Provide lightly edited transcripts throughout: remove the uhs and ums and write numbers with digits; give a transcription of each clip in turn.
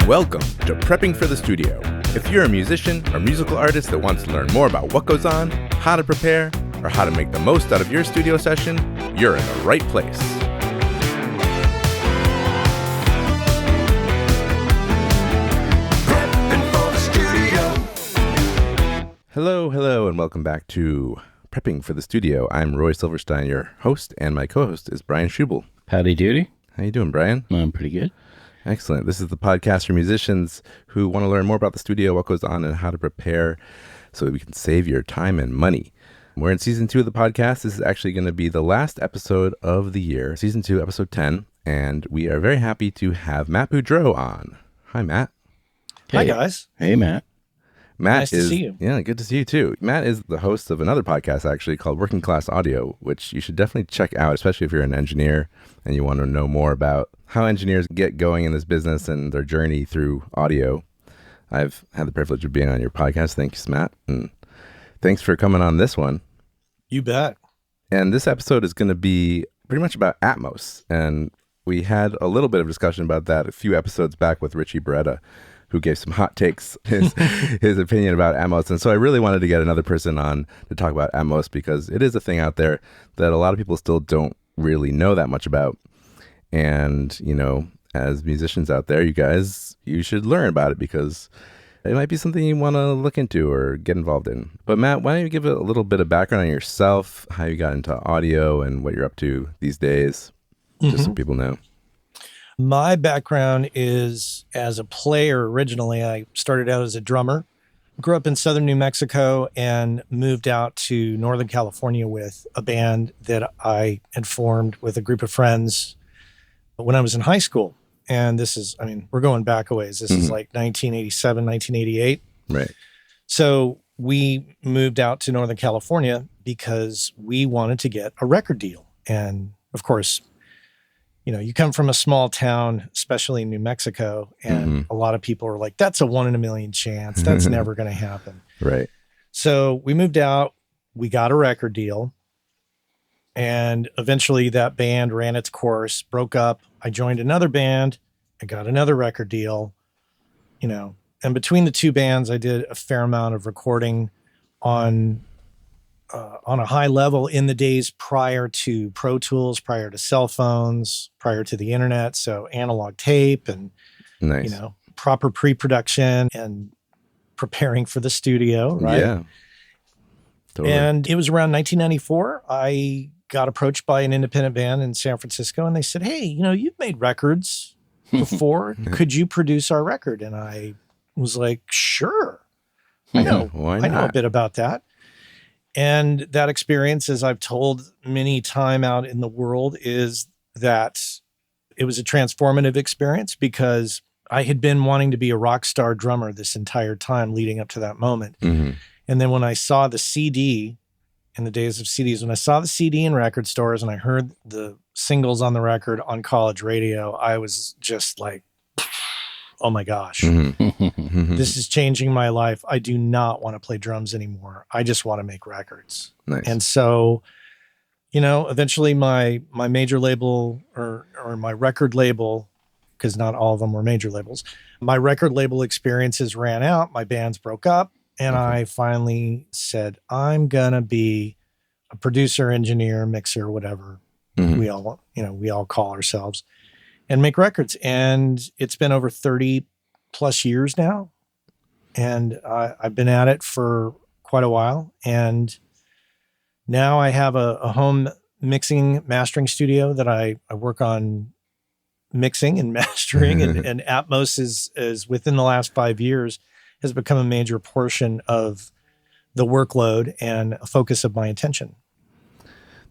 Welcome to Prepping for the Studio. If you're a musician or musical artist that wants to learn more about what goes on, how to prepare, or how to make the most out of your studio session, you're in the right place. Prepping for the Studio. Hello, and welcome back to Prepping for the Studio. I'm Roy Silverstein, your host, and my co-host is Brian Scheuble. Howdy doody. How you doing, Brian? I'm pretty good. Excellent. This is the podcast for musicians who want to learn more about the studio, what goes on, and how to prepare so that we can save your time and money. We're in season 2 of the podcast. This is actually going to be the last episode of the year, season 2, episode 10, and we are very happy to have Matt Boudreau on. Hi, Matt. Hey. Hi, guys. Hey, Matt. Nice to see you. Yeah, good to see you too. Matt is the host of another podcast actually called Working Class Audio, which you should definitely check out, especially if you're an engineer and you want to know more about how engineers get going in this business and their journey through audio. I've had the privilege of being on your podcast. Thanks, Matt. And thanks for coming on this one. You bet. And this episode is going to be pretty much about Atmos. And we had a little bit of discussion about that a few episodes back with Richie Beretta, who gave some hot takes, his opinion about Atmos. And so I really wanted to get another person on to talk about Atmos because it is a thing out there that a lot of people still don't really know that much about. And, you know, as musicians out there, you should learn about it because it might be something you want to look into or get involved in. But Matt, why don't you give a little bit of background on yourself, how you got into audio and what you're up to these days, just so people know. My background is as a player originally. I started out as a drummer, grew up in southern New Mexico, and moved out to Northern California with a band that I had formed with a group of friends when I was in high school. And this is, we're going back a ways. This is like 1987, 1988. Right. So we moved out to Northern California because we wanted to get a record deal. And of course, you know, you come from a small town, especially in New Mexico, and a lot of people are like, that's a 1 in a million chance. That's never going to happen. Right. So we moved out, we got a record deal, and eventually that band ran its course, broke up. I joined another band, I got another record deal, you know, and between the two bands, I did a fair amount of recording on a high level in the days prior to Pro Tools, prior to cell phones, prior to the internet. So analog tape and, you know, proper pre-production and preparing for the studio, right? Yeah. Totally. And it was around 1994. I got approached by an independent band in San Francisco and they said, hey, you know, you've made records before. Could you produce our record? And I was like, sure. I know a bit about that. And that experience, as I've told many time out in the world, is that it was a transformative experience because I had been wanting to be a rock star drummer this entire time leading up to that moment. And then when I saw the CD, in the days of CDs, when I saw the CD in record stores and I heard the singles on the record on college radio, I was just like, oh my gosh, this is changing my life. I do not want to play drums anymore. I just want to make records. Nice. And so, you know, eventually my major label or my record label, because not all of them were major labels, my record label experiences ran out. My bands broke up. And I finally said, I'm going to be a producer, engineer, mixer, whatever we all call ourselves, and make records. And it's been over 30 plus years now. And I've been at it for quite a while. And now I have a home mixing, mastering studio that I work on mixing and mastering. and Atmos is within the last 5 years has become a major portion of the workload and a focus of my attention.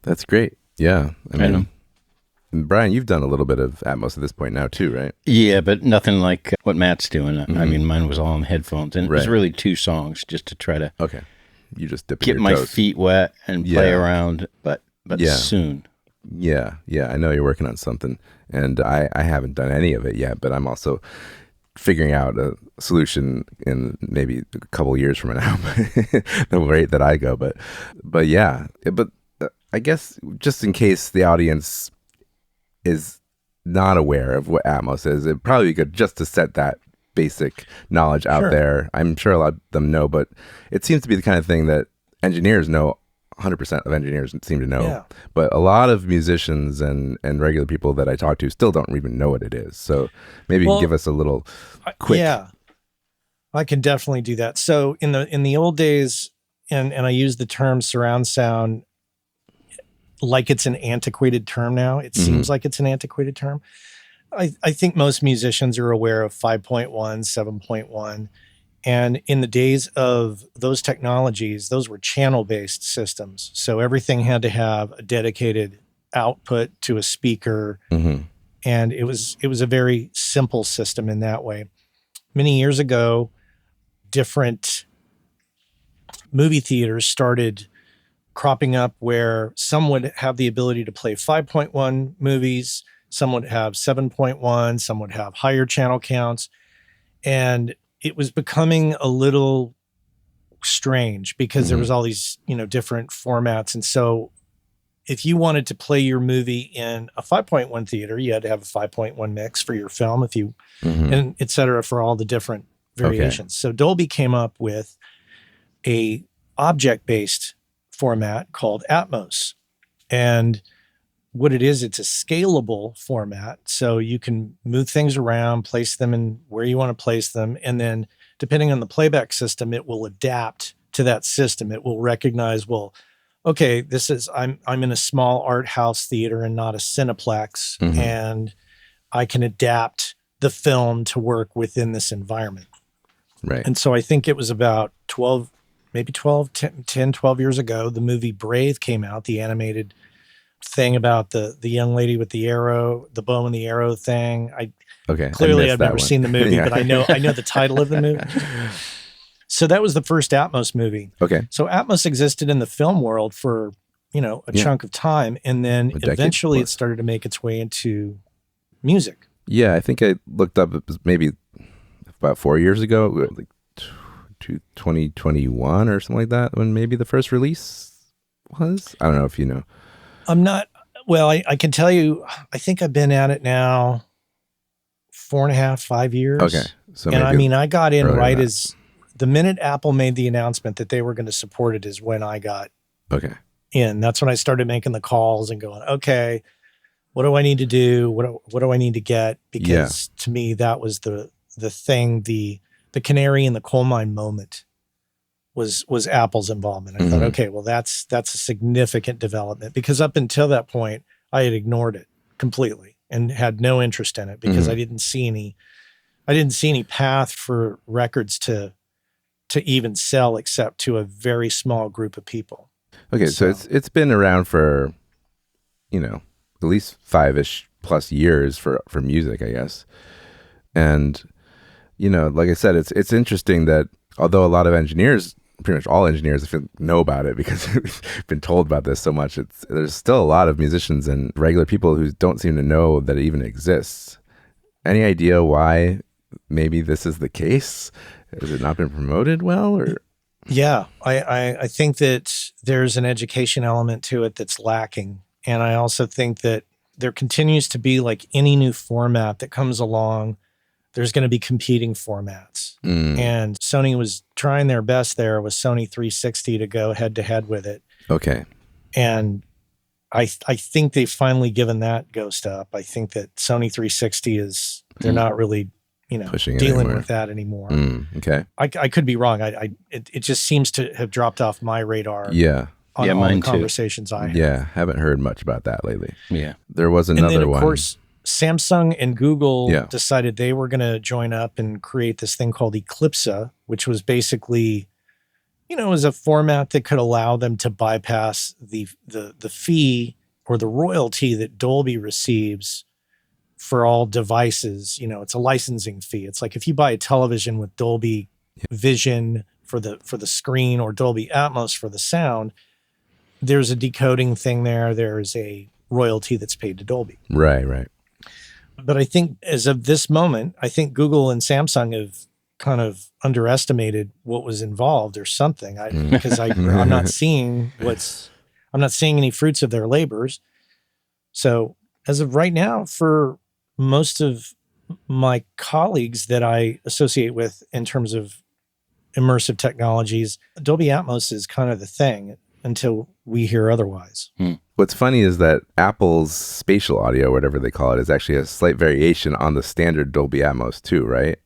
That's great. Yeah. I mean, Brian, you've done a little bit of Atmos at this point now too, right? Yeah, but nothing like what Matt's doing. I mean, mine was all on headphones, and it was really 2 songs just to try to you just dip get your my toes. feet wet and play around, but soon. Yeah. I know you're working on something, and I haven't done any of it yet, but I'm also figuring out a solution in maybe a couple of years from now, the rate that I go. But I guess just in case the audience is not aware of what Atmos is, it'd probably be good just to set that basic knowledge out Sure. there. I'm sure a lot of them know, but it seems to be the kind of thing that engineers know. 100% of engineers seem to know, Yeah. but a lot of musicians and regular people that I talk to still don't even know what it is. So maybe you can give us a little quick. Yeah, I can definitely do that. So in the old days, and I use the term surround sound like it's an antiquated term now. It seems like it's an antiquated term. I think most musicians are aware of 5.1, 7.1. And in the days of those technologies, those were channel-based systems. So everything had to have a dedicated output to a speaker. And it was a very simple system in that way. Many years ago, different movie theaters started cropping up where some would have the ability to play 5.1 movies, some would have 7.1, some would have higher channel counts. And it was becoming a little strange because there was all these, different formats. And so if you wanted to play your movie in a 5.1 theater, you had to have a 5.1 mix for your film, and et cetera, for all the different variations. So Dolby came up with a object-based format called Atmos. And what it is, it's a scalable format. So you can move things around, place them in where you want to place them. And then depending on the playback system, it will adapt to that system. It will recognize, well, okay, I'm in a small art house theater and not a Cineplex. And I can adapt the film to work within this environment. Right. And so I think it was about 10, 12 years ago, the movie Brave came out, the animated thing about the young lady with the arrow, the bow and the arrow thing. Clearly I've never seen the movie, but I know the title of the movie. So that was the first Atmos movie. Okay. So Atmos existed in the film world for, a chunk of time. And then eventually it started to make its way into music. Yeah. I think I looked up, it was maybe about 4 years ago, like 2021 or something like that, when maybe the first release was. I don't know if you know. I'm not, well, I can tell you, I think I've been at it now 4.5, 5 years. Okay. So and I got in right as the minute Apple made the announcement that they were going to support it is when I got in. That's when I started making the calls and going, okay, what do I need to do? What do I need to get? Because to me, that was the thing, the canary in the coal mine moment was Apple's involvement. I thought, okay, well, that's a significant development, because up until that point, I had ignored it completely and had no interest in it because I didn't see any path for records to even sell except to a very small group of people. Okay, so it's been around for, at least 5-ish plus years for music, I guess. And, like I said, it's interesting that although a lot of engineers, pretty much all engineers, I feel, know about it because we've been told about this so much, there's still a lot of musicians and regular people who don't seem to know that it even exists. Any idea why maybe this is the case? Has it not been promoted well, or? Yeah, I think that there's an education element to it that's lacking. And I also think that there continues to be, like any new format that comes along, there's going to be competing formats. And Sony was trying their best there with Sony 360 to go head to head with it. Okay. And I think they've finally given that ghost up. I think that Sony 360 they're not really, dealing with that anymore. Okay. I could be wrong. It just seems to have dropped off my radar. Yeah. On all mine the conversations I have. Yeah. Haven't heard much about that lately. Yeah. There was another and then, of one. course, Samsung and Google decided they were going to join up and create this thing called Eclipsa, which was basically, was a format that could allow them to bypass the fee or the royalty that Dolby receives for all devices. It's a licensing fee. It's like if you buy a television with Dolby Vision for the screen or Dolby Atmos for the sound, there's a decoding thing there. There's a royalty that's paid to Dolby. Right. But I think as of this moment, I think Google and Samsung have kind of underestimated what was involved or something. Because I'm not seeing any fruits of their labors. So as of right now, for most of my colleagues that I associate with in terms of immersive technologies, Dolby Atmos is kind of the thing until we hear otherwise. What's funny is that Apple's spatial audio, whatever they call it, is actually a slight variation on the standard Dolby Atmos too, right?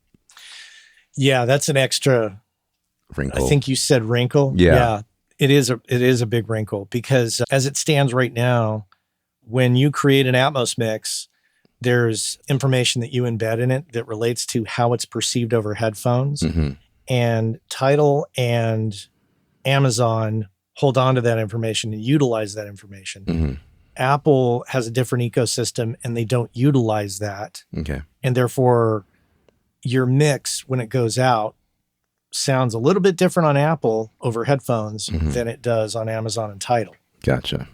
Yeah, that's an extra Wrinkle. I think you said wrinkle. Yeah. It is a big wrinkle because as it stands right now, when you create an Atmos mix, there's information that you embed in it that relates to how it's perceived over headphones. Mm-hmm. And Tidal and Amazon hold on to that information and utilize that information. Mm-hmm. Apple has a different ecosystem and they don't utilize that. Okay. And therefore, your mix, when it goes out, sounds a little bit different on Apple over headphones than it does on Amazon and Tidal. Gotcha.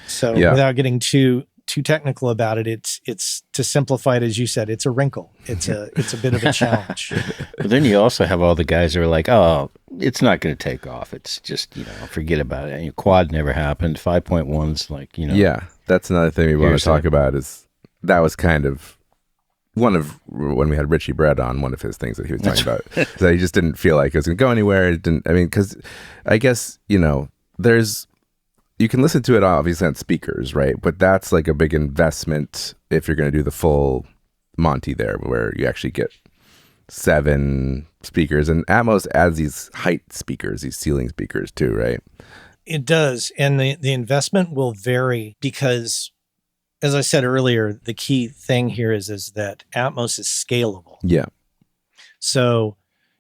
So without getting too technical about it, it's to simplify it, as you said, it's a wrinkle. It's a bit of a challenge. But then you also have all the guys who are like, oh, it's not going to take off. It's just, forget about it. And your quad never happened. 5.1's like, Yeah, that's another thing we want to talk about is that was kind of one of, when we had Richie Brett on, one of his things that he was talking about, that he just didn't feel like it was going to go anywhere. Because I guess, you can listen to it obviously on speakers, right? But that's like a big investment if you're going to do the full Monty there, where you actually get 7 speakers. And Atmos adds these height speakers, these ceiling speakers too, right? It does. And the investment will vary because, as I said earlier, the key thing here is that Atmos is scalable. Yeah. So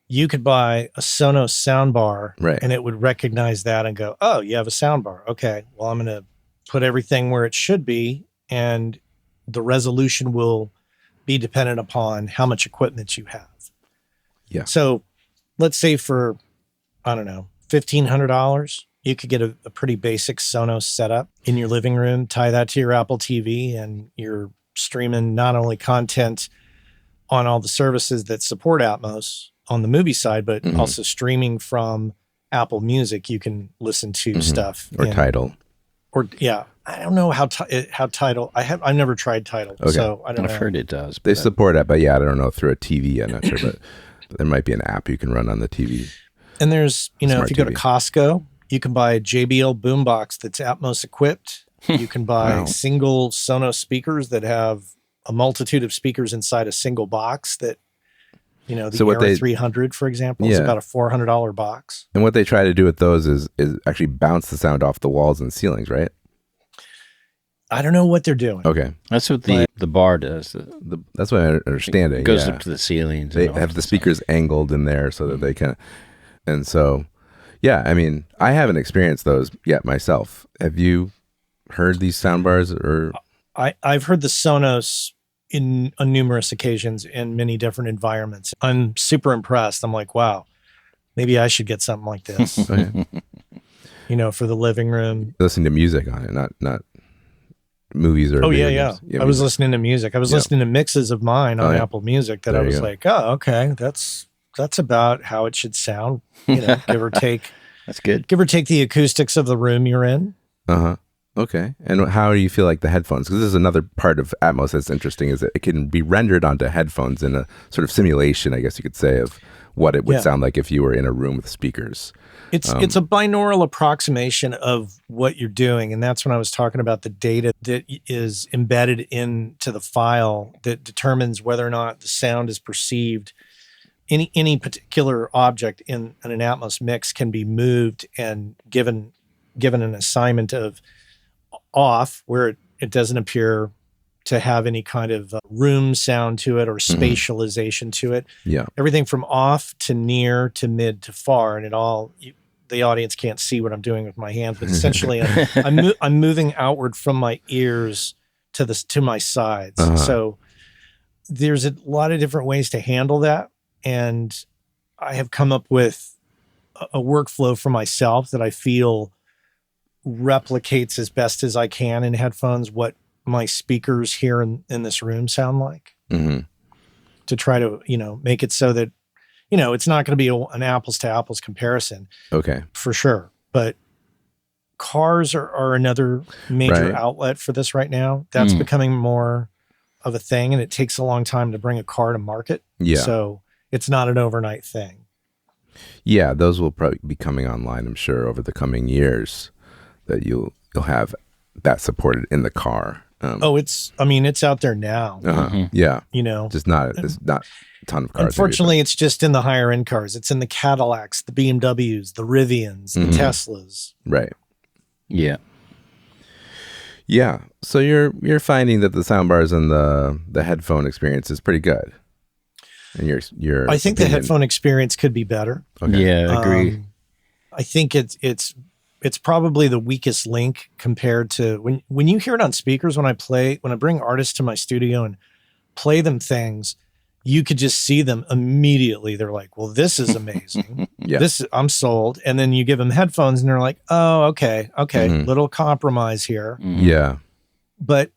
you could buy a Sonos soundbar, right, and it would recognize that and go, oh, you have a soundbar. Okay, well, I'm going to put everything where it should be, and the resolution will be dependent upon how much equipment you have. Yeah. So let's say for, I don't know, $1,500, you could get a pretty basic Sonos setup in your living room, tie that to your Apple TV, and you're streaming not only content on all the services that support Atmos on the movie side, but also streaming from Apple Music. You can listen to stuff or Tidal, I don't know how Tidal. I've never tried Tidal, so I don't know. I've heard it does. They support it, but I don't know through a TV. I'm not sure, but there might be an app you can run on the TV. And there's, Smart if you go to TV. Costco, you can buy a JBL boombox that's Atmos equipped. You can buy single Sonos speakers that have a multitude of speakers inside a single box that, the Era 300, for example, is about a $400 box. And what they try to do with those is actually bounce the sound off the walls and ceilings, right? I don't know what they're doing. Okay. That's what the bar does. That's what I understand. It goes up to the ceilings. They have the speakers angled in there so that they can. And so, I haven't experienced those yet myself. Have you heard these soundbars? Or I've heard the Sonos on numerous occasions in many different environments. I'm super impressed. I'm like, wow, maybe I should get something like this. For the living room. Listening to music on it, not movies or. Oh yeah. I was listening to music. I was listening to mixes of mine on Apple Music that I was like, oh, okay, that's about how it should sound. Give or take. That's good. Give or take the acoustics of the room you're in. Okay. And how do you feel like the headphones? Because this is another part of Atmos that's interesting, is that it can be rendered onto headphones in a sort of simulation, I guess you could say, of what it would sound like if you were in a room with speakers. It's a binaural approximation of what you're doing. And that's when I was talking about the data that is embedded into the file that determines whether or not the sound is perceived. Any particular object in an Atmos mix can be moved and given an assignment of off, where it doesn't appear to have any kind of room sound to it or spatialization to it. Yeah. Everything from off to near to mid to far, and the audience can't see what I'm doing with my hands, but essentially I'm moving outward from my ears to my sides. So there's a lot of different ways to handle that, and I have come up with a workflow for myself that I feel replicates as best as I can in headphones what my speakers here in this room sound like, to try to make it so that it's not going to be an apples to apples comparison, for sure, but cars are another major outlet for this right now. That's becoming more of a thing, and it takes a long time to bring a car to market. Yeah. So it's not an overnight thing. Yeah, those will probably be coming online, I'm sure, over the coming years, that you'll have that supported in the car. It's out there now. Yeah. Just it's not a ton of cars. Unfortunately, it's just in the higher end cars. It's in the Cadillacs, the BMWs, the Rivians, the Teslas. Right. Yeah. Yeah. So you're finding that the soundbars and the headphone experience is pretty good. And your I think the headphone experience could be better. Okay. Yeah, I agree. I think it's probably the weakest link compared to when you hear it on speakers. When I bring artists to my studio and play them things, you could just see them immediately. They're like, well, this is amazing. Yeah. I'm sold. And then you give them headphones and they're like, oh, okay. Little compromise here. Yeah. But,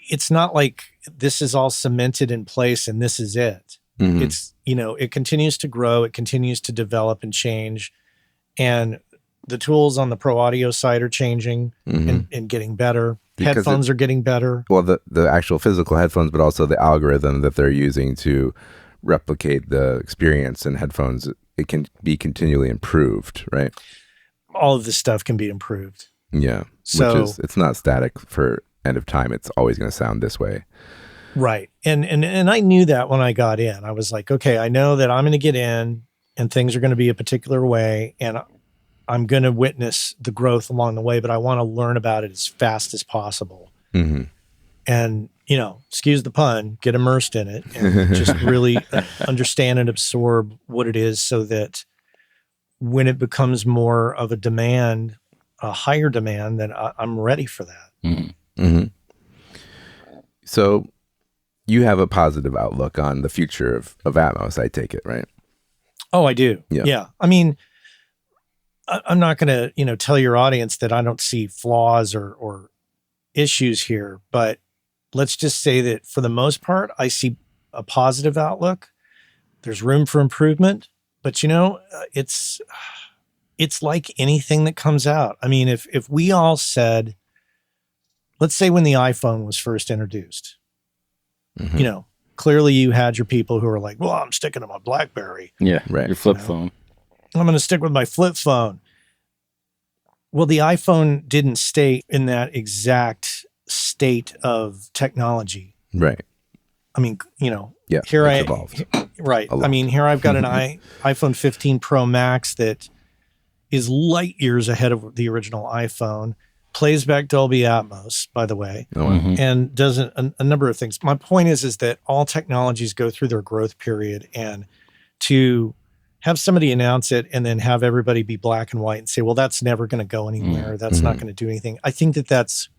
it's not like this is all cemented in place and this is it. It's, it continues to grow. It continues to develop and change. And the tools on the pro audio side are changing and getting better. Because headphones are getting better. Well, the actual physical headphones, but also the algorithm that they're using to replicate the experience in headphones, it can be continually improved, right? All of this stuff can be improved. Yeah. So it's not static for end of time. It's always going to sound this way. Right. And I knew that when I got in. I was like, okay, I know that I'm going to get in and things are going to be a particular way, and I'm going to witness the growth along the way, but I want to learn about it as fast as possible. And, excuse the pun, get immersed in it and just really understand and absorb what it is, so that when it becomes more of a demand, a higher demand, then I'm ready for that. So you have a positive outlook on the future of Atmos, I take it, right? Oh, I do. Yeah. I mean, I'm not going to, tell your audience that I don't see flaws or issues here, but let's just say that for the most part, I see a positive outlook. There's room for improvement, but it's like anything that comes out. I mean, if we all said, let's say when the iPhone was first introduced, clearly you had your people who were like, well, I'm sticking to my BlackBerry. Yeah, right. Your flip phone. I'm going to stick with my flip phone. Well, the iPhone didn't stay in that exact state of technology. Right. I mean, Yeah. here it's evolved. Right. I mean, here I've got an iPhone 15 Pro Max that is light years ahead of the original iPhone, plays back Dolby Atmos, by the way, and does a number of things. My point is that all technologies go through their growth period, and to have somebody announce it and then have everybody be black and white and say, well, that's never going to go anywhere. That's not going to do anything. I think that's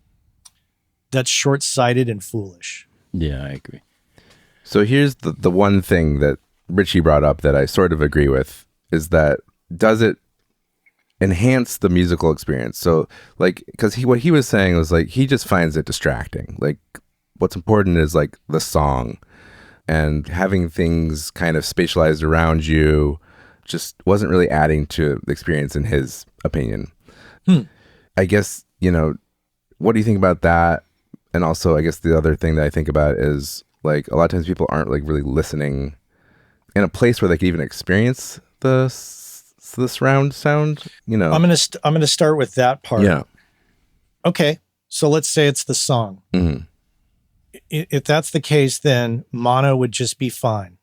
short-sighted and foolish. Yeah, I agree. So here's the one thing that Richie brought up that I sort of agree with, is that does it enhance the musical experience? So because what he was saying was he just finds it distracting. What's important is the song, and having things kind of spatialized around you just wasn't really adding to the experience in his opinion. I guess, what do you think about that? And also, I guess the other thing that I think about is a lot of times people aren't really listening in a place where they can even experience the surround sound. I'm gonna start with that part. Yeah. Okay, so let's say it's the song. If that's the case, then mono would just be fine.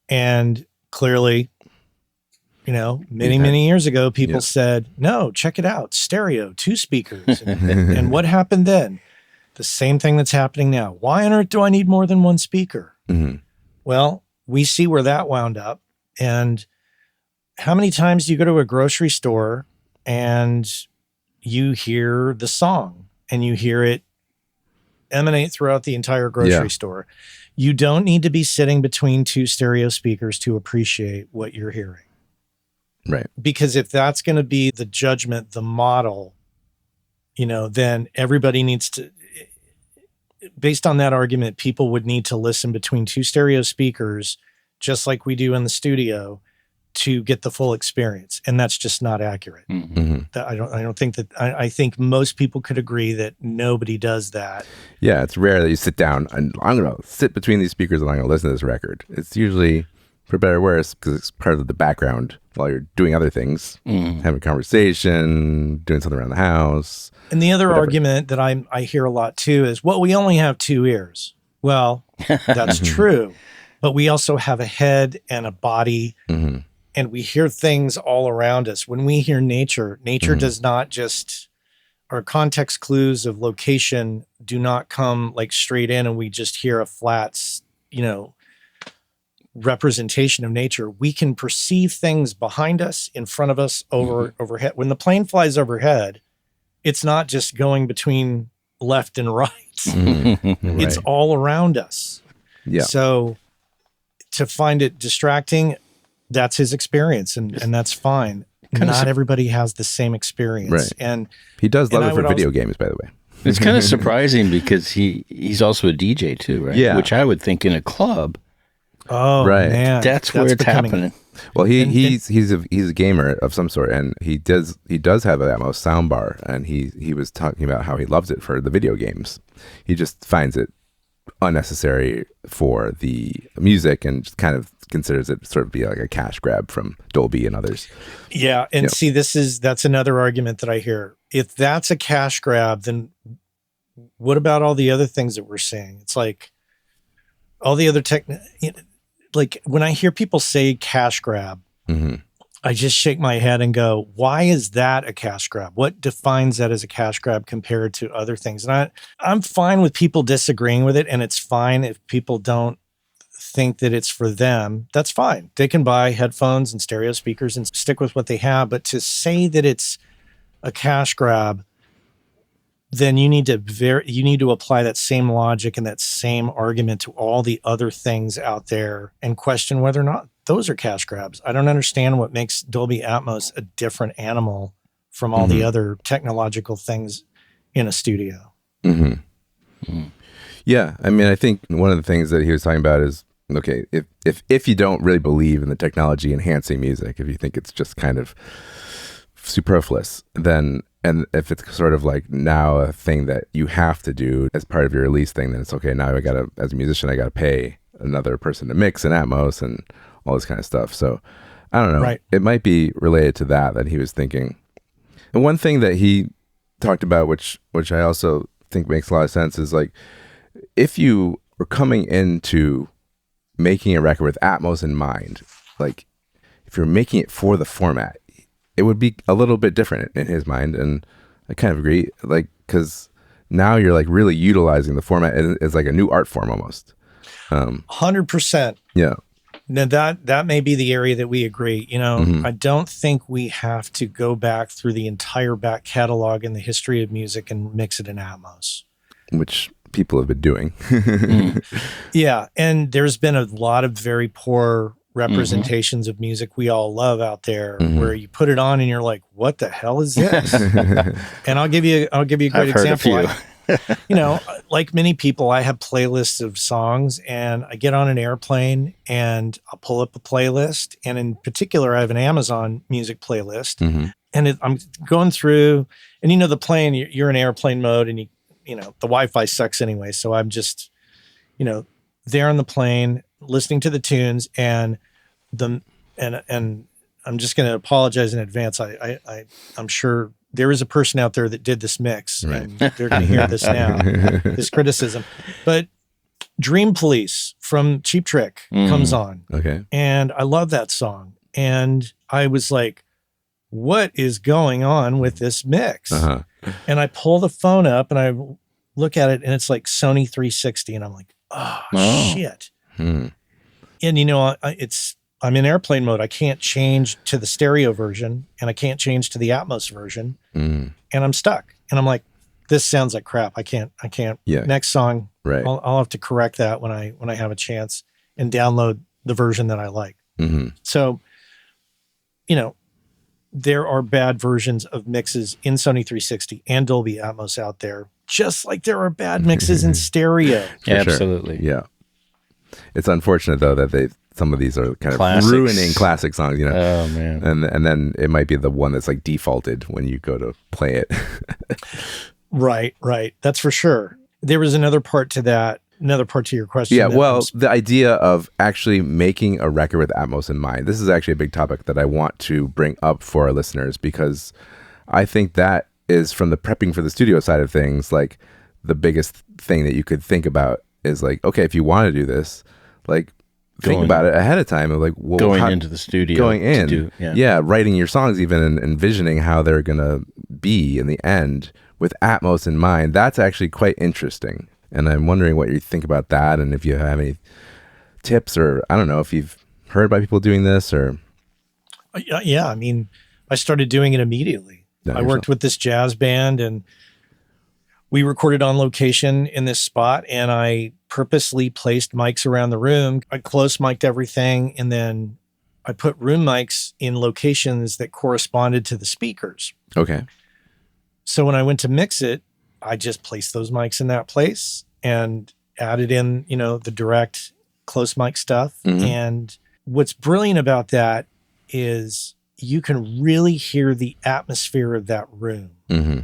And clearly, many years ago, people said, no, check it out, stereo, 2 speakers. And what happened then? The same thing that's happening now. Why on earth do I need more than 1 speaker? Well, we see where that wound up. And how many times do you go to a grocery store and you hear the song and you hear it emanate throughout the entire grocery store? You don't need to be sitting between 2 stereo speakers to appreciate what you're hearing. Right. Because if that's going to be the judgment, the model, then everybody needs to, based on that argument, people would need to listen between 2 stereo speakers, just like we do in the studio, to get the full experience, and that's just not accurate. I don't think that. I think most people could agree that nobody does that. Yeah, it's rare that you sit down and I'm going to sit between these speakers and I'm going to listen to this record. It's usually, for better or worse, because it's part of the background while you're doing other things, having a conversation, doing something around the house. And the other argument that I hear a lot too is, well, we only have 2 ears. Well, that's true, but we also have a head and a body, and we hear things all around us. When we hear nature does not just, our context clues of location do not come like straight in and we just hear a flat, representation of nature. We can perceive things behind us, in front of us, overhead. When the plane flies overhead, it's not just going between left and right. It's all around us. Yeah. So to find it distracting, that's his experience, and that's fine. Not everybody has the same experience. Right. And he does love it for video games, by the way. It's kind of surprising because he's also a DJ too, right? Yeah. Which I would think in a club. Oh, right. Man. That's where it's happening. Well, he's a gamer of some sort, and he does have an Atmos soundbar, and he was talking about how he loves it for the video games. He just finds it unnecessary for the music and just kind of considers it sort of be like a cash grab from Dolby and others. Yeah, and see, that's another argument that I hear. If that's a cash grab, then what about all the other things that we're seeing? It's like all the other like when I hear people say cash grab, I just shake my head and go, why is that a cash grab? What defines that as a cash grab compared to other things? And I'm fine with people disagreeing with it, and it's fine if people don't think that it's for them. That's fine. They can buy headphones and stereo speakers and stick with what they have. But to say that it's a cash grab, then you need to apply that same logic and that same argument to all the other things out there and question whether or not those are cash grabs. I don't understand what makes Dolby Atmos a different animal from all the other technological things in a studio. Yeah, I mean, I think one of the things that he was talking about is, okay, if you don't really believe in the technology enhancing music, if you think it's just kind of superfluous, then, and if it's sort of like now a thing that you have to do as part of your release thing, then it's okay. Now as a musician, I got to pay another person to mix in Atmos and all this kind of stuff. So I don't know. Right. It might be related to that he was thinking. And one thing that he talked about, which I also think makes a lot of sense, is like, if you were coming into making a record with Atmos in mind, like if you're making it for the format, it would be a little bit different in his mind. And I kind of agree, like, because now you're like really utilizing the format as like a new art form almost. 100%. Yeah. Now that may be the area that we agree. I don't think we have to go back through the entire back catalog in the history of music and mix it in Atmos, which people have been doing. Yeah, and there's been a lot of very poor representations of music we all love out there, where you put it on and you're like, "What the hell is this?" And I'll give you a great example. Like many people, I have playlists of songs, and I get on an airplane and I'll pull up a playlist. And in particular, I have an Amazon Music playlist, and I'm going through, and the plane, you're in airplane mode, and the Wi-Fi sucks anyway. So I'm just, there on the plane listening to the tunes, and I'm just going to apologize in advance. I'm sure there is a person out there that did this mix, and they're going to hear this now, this criticism. But Dream Police from Cheap Trick comes on. Okay. And I love that song. And I was like, what is going on with this mix? And I pull the phone up and I look at it, and it's like Sony 360. And I'm like, oh. Shit. And I'm in airplane mode. I can't change to the stereo version, and I can't change to the Atmos version, and I'm stuck. And I'm like, this sounds like crap. I can't. Yeah. Next song, right? I'll have to correct that when I have a chance and download the version that I like. So, there are bad versions of mixes in Sony 360 and Dolby Atmos out there, just like there are bad mixes in stereo. Yeah, absolutely. Yeah. It's unfortunate though that they've some of these are kind Classics. of ruining classic songs, you know. Oh man. And then it might be the one that's like defaulted when you go to play it. Right. That's for sure. There was another part to your question. Yeah, well, the idea of actually making a record with Atmos in mind. This is actually a big topic that I want to bring up for our listeners, because I think that is, from the prepping for the studio side of things, like the biggest thing that you could think about is like, okay, if you want to do this, like think about it ahead of time, of like, well, going into the studio, writing your songs, even, and envisioning how they're gonna be in the end with Atmos in mind. That's actually quite interesting. And I'm wondering what you think about that, and if you have any tips, or I don't know if you've heard about people doing this, or. Yeah, I mean, I started doing it immediately. I worked with this jazz band, and we recorded on location in this spot, and I purposely placed mics around the room. I close mic'd everything, and then I put room mics in locations that corresponded to the speakers. Okay. So when I went to mix it, I just placed those mics in that place and added in, the direct close mic stuff. Mm-hmm. And what's brilliant about that is you can really hear the atmosphere of that room. Mm-hmm.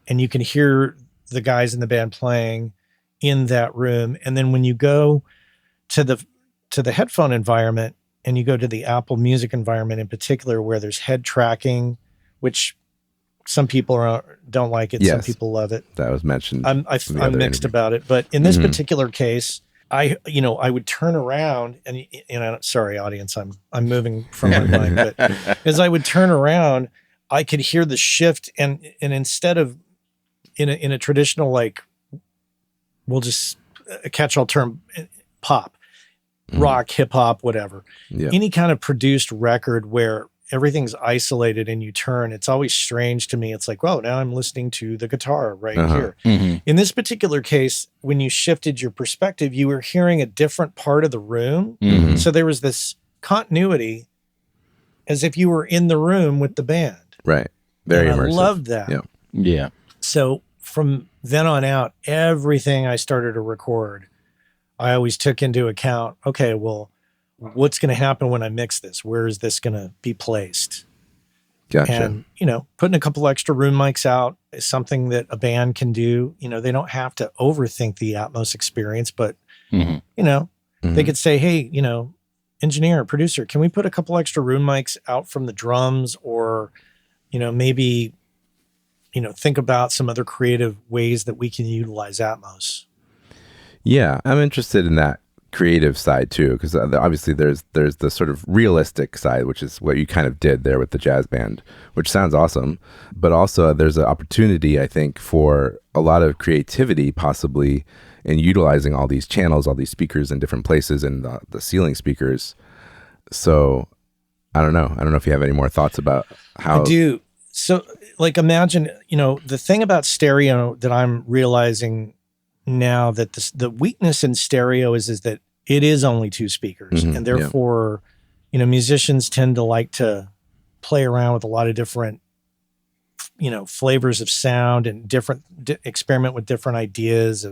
And you can hear the guys in the band playing in that room. And then when you go to the headphone environment, and you go to the Apple Music environment in particular, where there's head tracking, which some people don't like it. Yes, some people love it. That was mentioned. I'm mixed about it, but in this particular case, I would turn around and sorry, audience, I'm moving from my mic, but as I would turn around, I could hear the shift, and instead of in a traditional, like, we'll just a catch-all term, pop, rock, hip hop, whatever, any kind of produced record where everything's isolated and you turn, it's always strange to me. It's like, well, now I'm listening to the guitar right here. Mm-hmm. In this particular case, when you shifted your perspective, you were hearing a different part of the room. Mm-hmm. So there was this continuity as if you were in the room with the band. Right. Very immersive. I loved that. Yeah. Yeah. So from then on out, everything I started to record, I always took into account, okay, well, what's going to happen when I mix this? Where is this going to be placed? Gotcha. And, putting a couple extra room mics out is something that a band can do. They don't have to overthink the Atmos experience, but, they could say, hey, engineer, producer, can we put a couple extra room mics out from the drums, or, maybe, think about some other creative ways that we can utilize Atmos. Yeah, I'm interested in that creative side too, because obviously there's the sort of realistic side, which is what you kind of did there with the jazz band, which sounds awesome, but also there's an opportunity, I think, for a lot of creativity possibly in utilizing all these channels, all these speakers in different places, and the ceiling speakers. So I don't know if you have any more thoughts about how. I do. So, like, imagine, the thing about stereo that I'm realizing now, that the weakness in stereo is that it is only two speakers, and therefore, musicians tend to like to play around with a lot of different, flavors of sound, and experiment with different ideas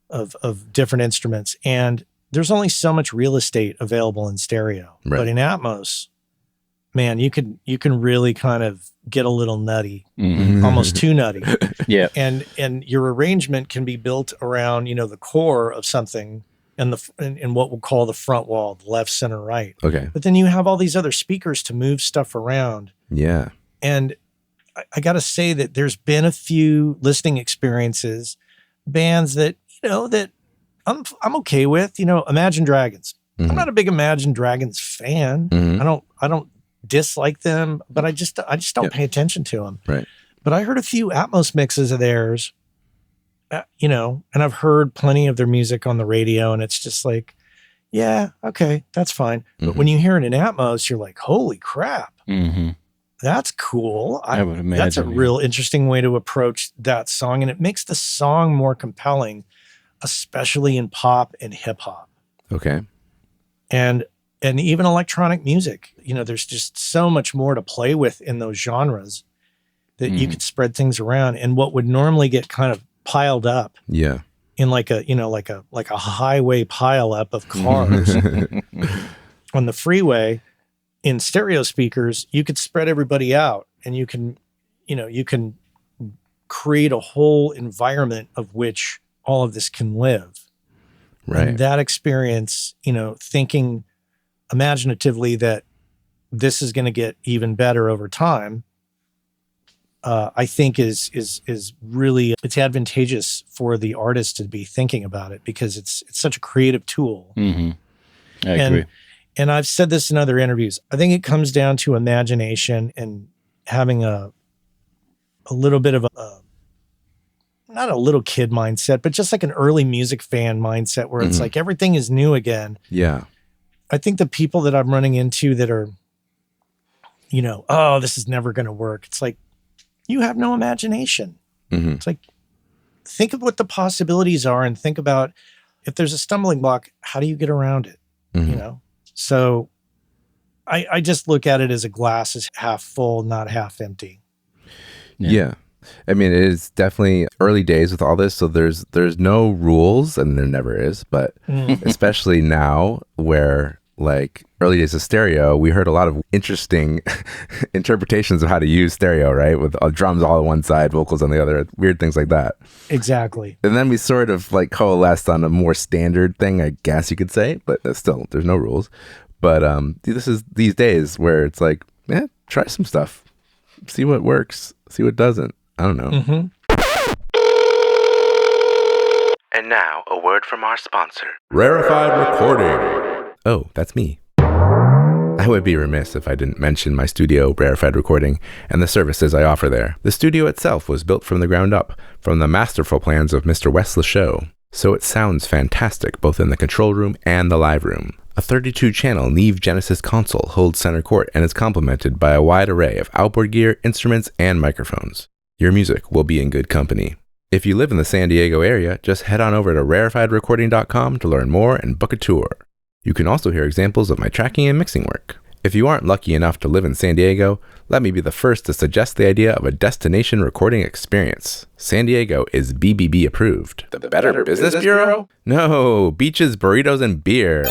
of different instruments. And there's only so much real estate available in stereo, but in Atmos, man, you can really kind of get a little nutty, almost too nutty. Yeah. And your arrangement can be built around, the core of something, and what we'll call the front wall, the left, center, right. Okay. But then you have all these other speakers to move stuff around. Yeah. And I got to say that there's been a few listening experiences, bands that, that I'm okay with, Imagine Dragons. I'm not a big Imagine Dragons fan. I don't dislike them, but I just don't pay attention to them. Right. But I heard a few Atmos mixes of theirs, and I've heard plenty of their music on the radio, and it's just like, yeah, okay, that's fine. But when you hear it in Atmos, you're like, holy crap, that's cool. I would imagine that's a real interesting way to approach that song, and it makes the song more compelling, especially in pop and hip hop. Okay. And even electronic music, there's just so much more to play with in those genres that you could spread things around. And what would normally get kind of piled up in like a, like a highway pileup of cars on the freeway. In stereo speakers, you could spread everybody out, and you can create a whole environment of which all of this can live. Right. And that experience, thinking imaginatively that this is going to get even better over time, I think is really, it's advantageous for the artist to be thinking about it, because it's such a creative tool. Mm-hmm. I agree. And I've said this in other interviews. I think it comes down to imagination and having a little bit of not a little kid mindset, but just like an early music fan mindset where it's like everything is new again. Yeah. I think the people that I'm running into that are, oh, this is never going to work. It's like, you have no imagination. Mm-hmm. It's like, think of what the possibilities are and think about if there's a stumbling block, how do you get around it? Mm-hmm. So I just look at it as a glass is half full, not half empty. Yeah. I mean, it is definitely early days with all this. So there's no rules, and there never is, but especially now where like early days of stereo, we heard a lot of interesting interpretations of how to use stereo, right? With drums all on one side, vocals on the other, weird things like that. Exactly. And then we sort of like coalesced on a more standard thing, I guess you could say, but still, there's no rules. But this is these days where it's like, try some stuff, see what works, see what doesn't. I don't know. Mm-hmm. And now, a word from our sponsor, Rarefied Recording. Oh, that's me. I would be remiss if I didn't mention my studio, Rarefied Recording, and the services I offer there. The studio itself was built from the ground up, from the masterful plans of Mr. Wes Lachaux, so it sounds fantastic both in the control room and the live room. A 32-channel Neve Genesis console holds center court and is complemented by a wide array of outboard gear, instruments, and microphones. Your music will be in good company. If you live in the San Diego area, just head on over to rarefiedrecording.com to learn more and book a tour. You can also hear examples of my tracking and mixing work. If you aren't lucky enough to live in San Diego, let me be the first to suggest the idea of a destination recording experience. San Diego is BBB approved. The Better Business Bureau? No, beaches, burritos, and beer.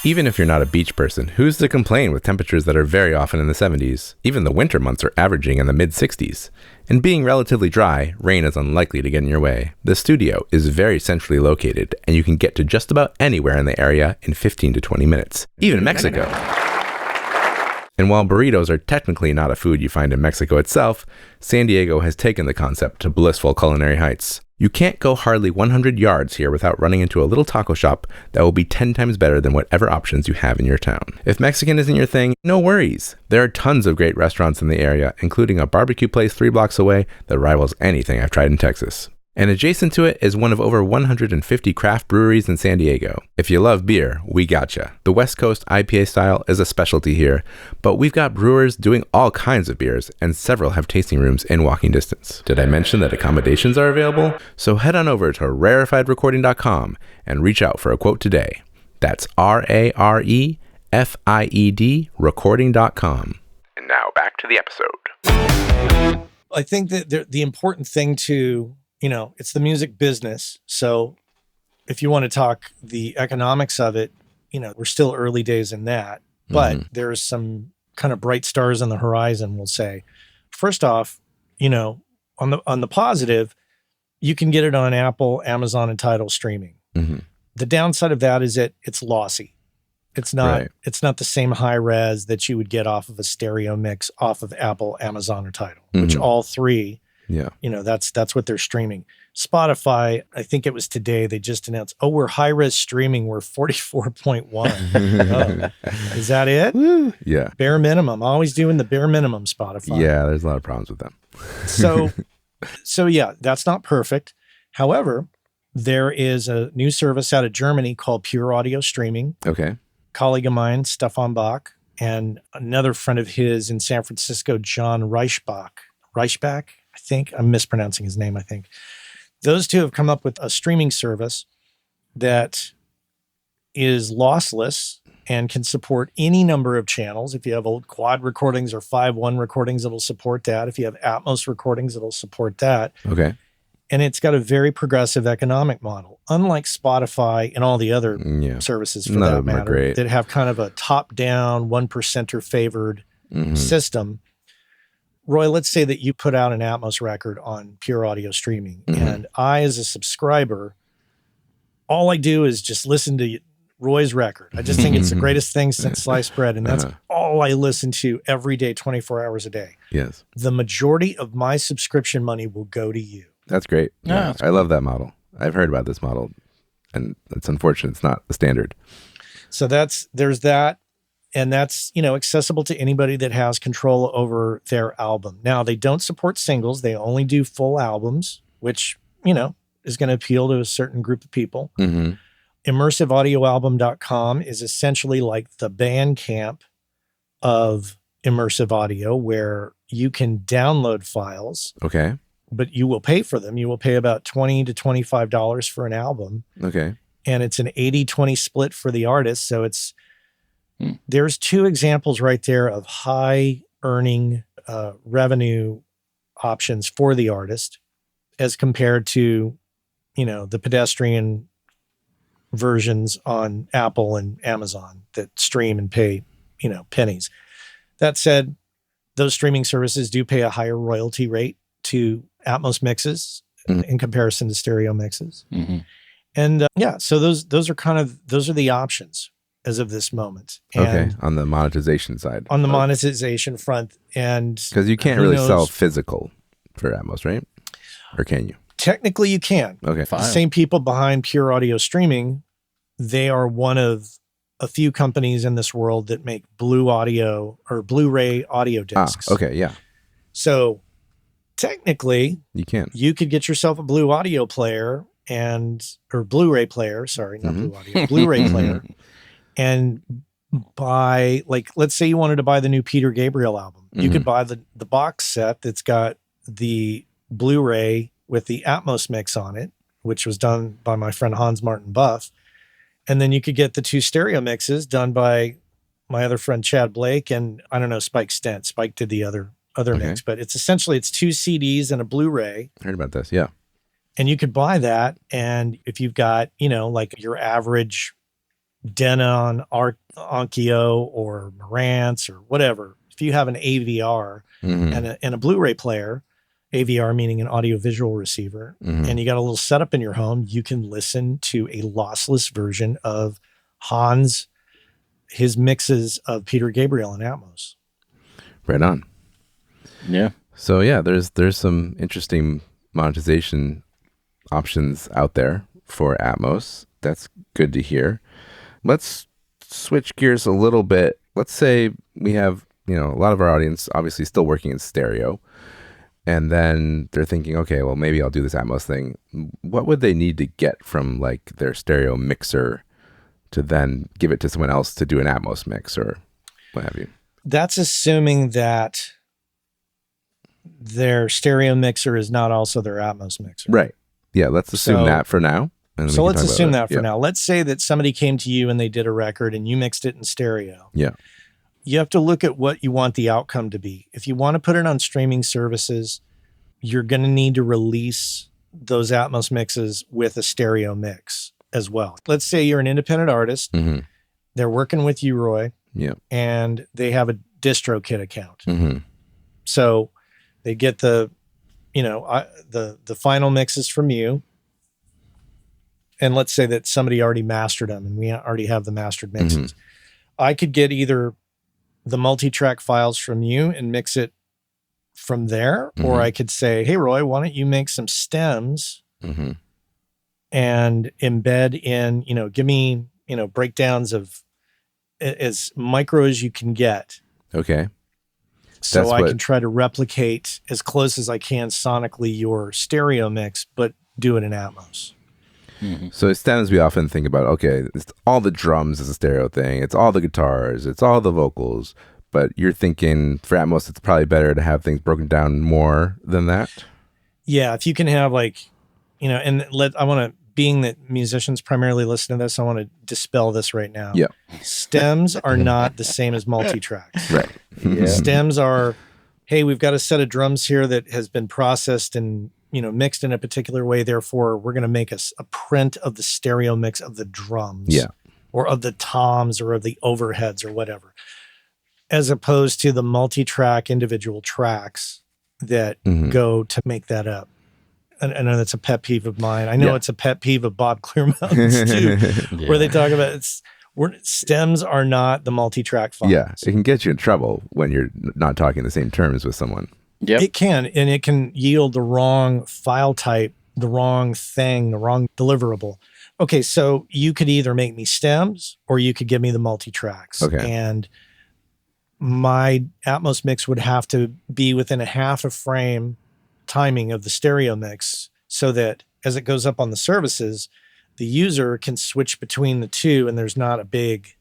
Even if you're not a beach person, who's to complain with temperatures that are very often in the 70s? Even the winter months are averaging in the mid-60s. And being relatively dry, rain is unlikely to get in your way. The studio is very centrally located, and you can get to just about anywhere in the area in 15 to 20 minutes. Even Mexico. And while burritos are technically not a food you find in Mexico itself, San Diego has taken the concept to blissful culinary heights. You can't go hardly 100 yards here without running into a little taco shop that will be 10 times better than whatever options you have in your town. If Mexican isn't your thing, no worries. There are tons of great restaurants in the area, including a barbecue place 3 blocks away that rivals anything I've tried in Texas. And adjacent to it is one of over 150 craft breweries in San Diego. If you love beer, we gotcha. The West Coast IPA style is a specialty here, but we've got brewers doing all kinds of beers, and several have tasting rooms in walking distance. Did I mention that accommodations are available? So head on over to rarefiedrecording.com and reach out for a quote today. That's RAREFIED recording.com. And now back to the episode. I think that the important thing to, it's the music business. So if you want to talk the economics of it, we're still early days in that, but there's some kind of bright stars on the horizon, we'll say. First off, on the positive, you can get it on Apple, Amazon, and Tidal streaming. Mm-hmm. The downside of that is that it's lossy. It's not, Right. It's not the same high res that you would get off of a stereo mix off of Apple, Amazon, or Tidal, which all three, Yeah. that's what they're streaming. Spotify, I think it was today, they just announced, we're high res streaming. We're 44.1. Is that it? Woo. Yeah. Bare minimum. Always doing the bare minimum, Spotify. Yeah, there's a lot of problems with them. So yeah, that's not perfect. However, there is a new service out of Germany called Pure Audio Streaming. Okay. Colleague of mine, Stefan Bach, and another friend of his in San Francisco, John Reichbach, I think. I'm mispronouncing his name, I think. Those two have come up with a streaming service that is lossless and can support any number of channels. If you have old quad recordings or 5.1 recordings, it'll support that. If you have Atmos recordings, it'll support that. Okay. And it's got a very progressive economic model, unlike Spotify and all the other services for None that of them are matter great. that have kind of a top-down, 1%er favored system. Roy, let's say that you put out an Atmos record on pure audio streaming, and I, as a subscriber, all I do is just listen to Roy's record. I just think it's the greatest thing since sliced bread, and that's all I listen to every day, 24 hours a day. Yes. The majority of my subscription money will go to you. That's great. Yeah, Yeah, I love that model. I've heard about this model, and it's unfortunate it's not the standard. So there's that, and that's, accessible to anybody that has control over their album. Now, they don't support singles. They only do full albums, which, is going to appeal to a certain group of people. ImmersiveAudioAlbum.com is essentially like the Bandcamp of immersive audio, where you can download files. Okay. But you will pay for them. You will pay about $20 to $25 for an album. Okay. And it's an 80-20 split for the artist. So there's two examples right there of high earning revenue options for the artist as compared to, the pedestrian versions on Apple and Amazon that stream and pay, pennies. That said, those streaming services do pay a higher royalty rate to Atmos mixes in comparison to stereo mixes. And so those are the options as of this moment. And on the monetization side. on the monetization front. And because you can't really sell physical for Atmos, right? Or can you? Technically you can. Okay. The same people behind pure audio streaming, they are one of a few companies in this world that make Blu-ray audio discs. Okay, yeah. So technically, you could get yourself a Blue audio player or Blu-ray player, sorry, not Blue audio, Blu-ray player, and buy, let's say you wanted to buy the new Peter Gabriel album. You could buy the box set that's got the Blu-ray with the Atmos mix on it, which was done by my friend Hans Martin Buff. And then you could get the two stereo mixes done by my other friend Chad Blake and, I don't know, Spike Stent. Spike did the other mix, but it's two CDs and a Blu-ray. I heard about this, yeah. And you could buy that, and if you've got, your average Denon, Onkyo, or Marantz, or whatever, if you have an AVR and a Blu-ray player, AVR meaning an audio-visual receiver, and you got a little setup in your home, you can listen to a lossless version of his mixes of Peter Gabriel and Atmos. Right on. Yeah. So yeah, there's some interesting monetization options out there for Atmos. That's good to hear. Let's switch gears a little bit. Let's say we have, a lot of our audience obviously still working in stereo. And then they're thinking, okay, well, maybe I'll do this Atmos thing. What would they need to get from their stereo mixer to then give it to someone else to do an Atmos mix or what have you? That's assuming that their stereo mixer is not also their Atmos mixer. Right. Yeah, let's assume that for now. So let's assume that for now. Let's say that somebody came to you and they did a record and you mixed it in stereo. Yeah. You have to look at what you want the outcome to be. If you want to put it on streaming services, you're going to need to release those Atmos mixes with a stereo mix as well. Let's say you're an independent artist. They're working with you, Roy. Yeah. And they have a DistroKid account. So they get the final mixes from you. And let's say that somebody already mastered them and we already have the mastered mixes. I could get either the multi-track files from you and mix it from there, or I could say, hey, Roy, why don't you make some stems and embed in, give me, breakdowns of as micro as you can get. Okay. So I can try to replicate as close as I can sonically your stereo mix, but do it in Atmos. So it stems, we often think about, okay, it's all the drums is a stereo thing. It's all the guitars. It's all the vocals. But you're thinking for Atmos, it's probably better to have things broken down more than that. Yeah. If you can have I want to, being that musicians primarily listen to this, I want to dispel this right now. Yeah. Stems are not the same as multi-tracks. Right. Stems are, hey, we've got a set of drums here that has been processed and mixed in a particular way. Therefore, we're going to make a print of the stereo mix of the drums, or of the toms, or of the overheads, or whatever, as opposed to the multi-track individual tracks that go to make that up. And I know that's a pet peeve of mine. I know it's a pet peeve of Bob Clearmountain's too, where they talk about stems are not the multi-track files. Yeah, it can get you in trouble when you're not talking the same terms with someone. Yep. It can, and it can yield the wrong file type, the wrong thing, the wrong deliverable. Okay, so you could either make me stems or you could give me the multi-tracks. Okay. And my Atmos mix would have to be within a half a frame timing of the stereo mix, so that as it goes up on the services, the user can switch between the two, and there's not a big,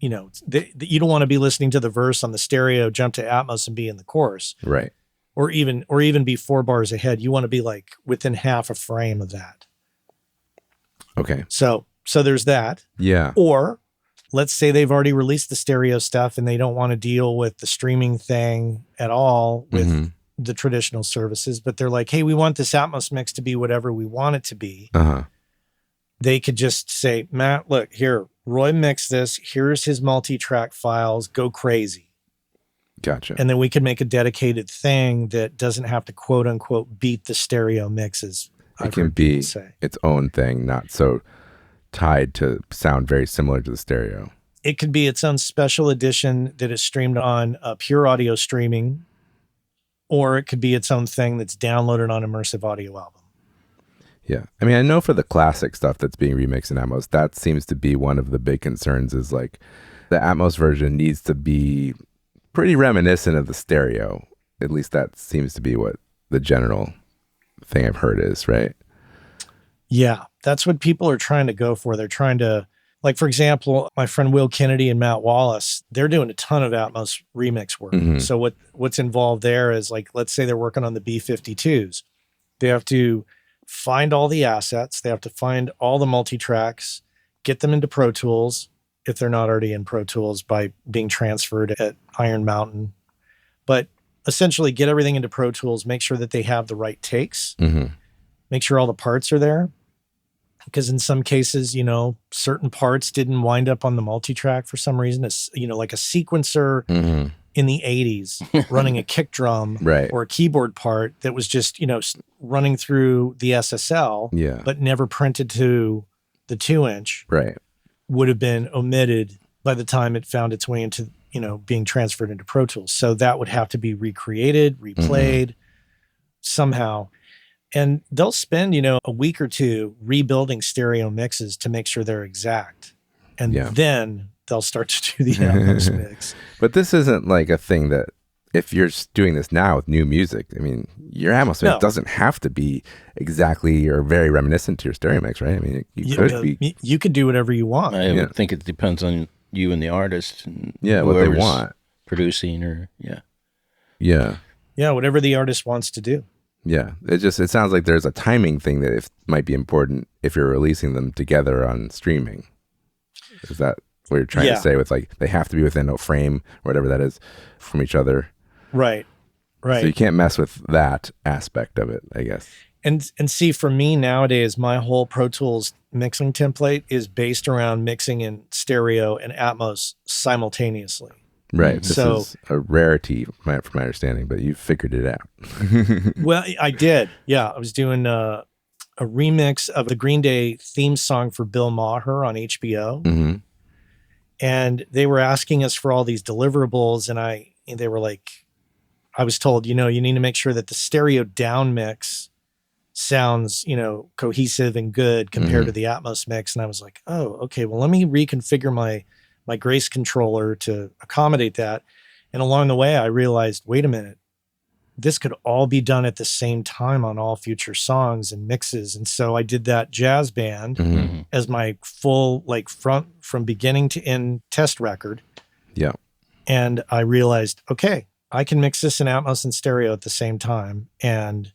you don't want to be listening to the verse on the stereo, jump to Atmos and be in the chorus. Right. Or even be 4 bars ahead. You want to be like within half a frame of that. Okay. So there's that. Yeah. Or let's say they've already released the stereo stuff and they don't want to deal with the streaming thing at all with the traditional services, but they're like, hey, we want this Atmos mix to be whatever we want it to be. They could just say, Matt, look, here, Roy mixed this. Here's his multi-track files. Go crazy. Gotcha. And then we could make a dedicated thing that doesn't have to quote unquote beat the stereo mixes. It can be its own thing, not so tied to sound very similar to the stereo. It could be its own special edition that is streamed on pure audio streaming, or it could be its own thing that's downloaded on Immersive Audio Album. Yeah. I mean, I know for the classic stuff that's being remixed in Atmos, that seems to be one of the big concerns, is like the Atmos version needs to be pretty reminiscent of the stereo. At least that seems to be what the general thing I've heard is, right? Yeah, that's what people are trying to go for. They're trying to, like, for example, my friend Will Kennedy and Matt Wallace, they're doing a ton of Atmos remix work. So what's involved there is, like, let's say they're working on the B-52s. They have to find all the assets. They have to find all the multi-tracks, get them into Pro Tools, if they're not already in Pro Tools by being transferred at Iron Mountain. But essentially get everything into Pro Tools, make sure that they have the right takes, make sure all the parts are there. Because in some cases, certain parts didn't wind up on the multi-track for some reason. It's, like a sequencer in the 80s running a kick drum or a keyboard part that was just, running through the SSL, but never printed to the 2-inch. Right. Would have been omitted by the time it found its way into, being transferred into Pro Tools. So that would have to be recreated, replayed somehow. And they'll spend, a week or two rebuilding stereo mixes to make sure they're exact. And then they'll start to do the Atmos mix. But this isn't like a thing that, if you're doing this now with new music, I mean, your Atmos mix doesn't have to be exactly or very reminiscent to your stereo mix, right? I mean, you could do whatever you want. I would think it depends on you and the artist. And what they want. Producing or, Yeah, whatever the artist wants to do. Yeah, it sounds like there's a timing thing that might be important if you're releasing them together on streaming. Is that what you're trying to say with, like, they have to be within a frame or whatever that is from each other? Right. So you can't mess with that aspect of it, I guess. And see, for me nowadays, my whole Pro Tools mixing template is based around mixing in stereo and Atmos simultaneously. Right. This is a rarity from my understanding, but you figured it out. Well, I did. Yeah. I was doing a remix of the Green Day theme song for Bill Maher on HBO. And they were asking us for all these deliverables. And they were like, I was told, you need to make sure that the stereo down mix sounds, cohesive and good compared to the Atmos mix. And I was like, oh, okay, well, let me reconfigure my Grace controller to accommodate that. And along the way, I realized, wait a minute, this could all be done at the same time on all future songs and mixes. And so I did that jazz band as my full, like, front from beginning to end test record. Yeah. And I realized, okay, I can mix this in Atmos and stereo at the same time. And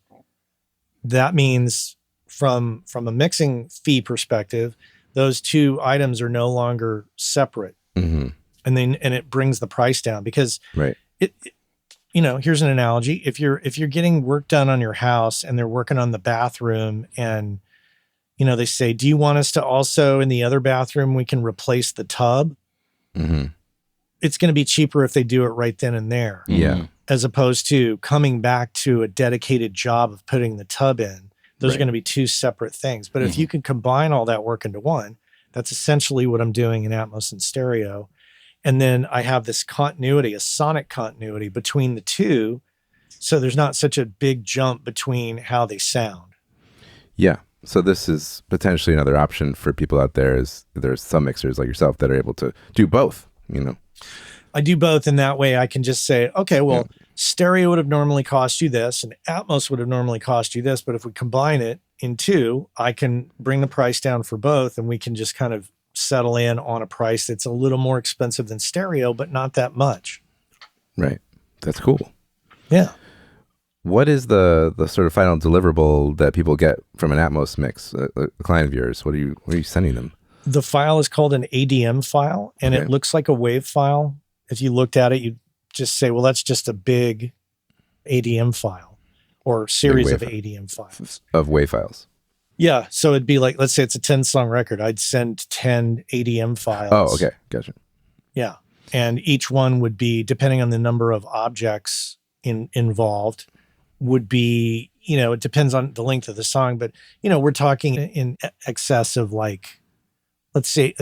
that means from a mixing fee perspective, those two items are no longer separate. And it brings the price down because here's an analogy. If you're getting work done on your house and they're working on the bathroom and, they say, do you want us to also in the other bathroom, we can replace the tub? Mm-hmm. It's going to be cheaper if they do it right then and there. Yeah. As opposed to coming back to a dedicated job of putting the tub in. Those are going to be two separate things. But if you can combine all that work into one, that's essentially what I'm doing in Atmos and stereo. And then I have this continuity, a sonic continuity between the two. So there's not such a big jump between how they sound. Yeah. So this is potentially another option for people out there is there's some mixers like yourself that are able to do both, I do both. And that way I can just say, okay, well, stereo would have normally cost you this and Atmos would have normally cost you this. But if we combine it in two, I can bring the price down for both and we can just kind of settle in on a price that's a little more expensive than stereo, but not that much. Right. That's cool. Yeah. What is the sort of final deliverable that people get from an Atmos mix, a client of yours? What are you sending them? The file is called an ADM file, and it looks like a WAV file. If you looked at it, you'd just say, well, that's just a big ADM file or series of ADM files. Of WAV files. Yeah. So it'd be like, let's say it's a 10-song record. I'd send 10 ADM files. Oh, okay. Gotcha. Yeah. And each one would be, depending on the number of objects involved, would be, it depends on the length of the song, but, we're talking in excess of like, let's say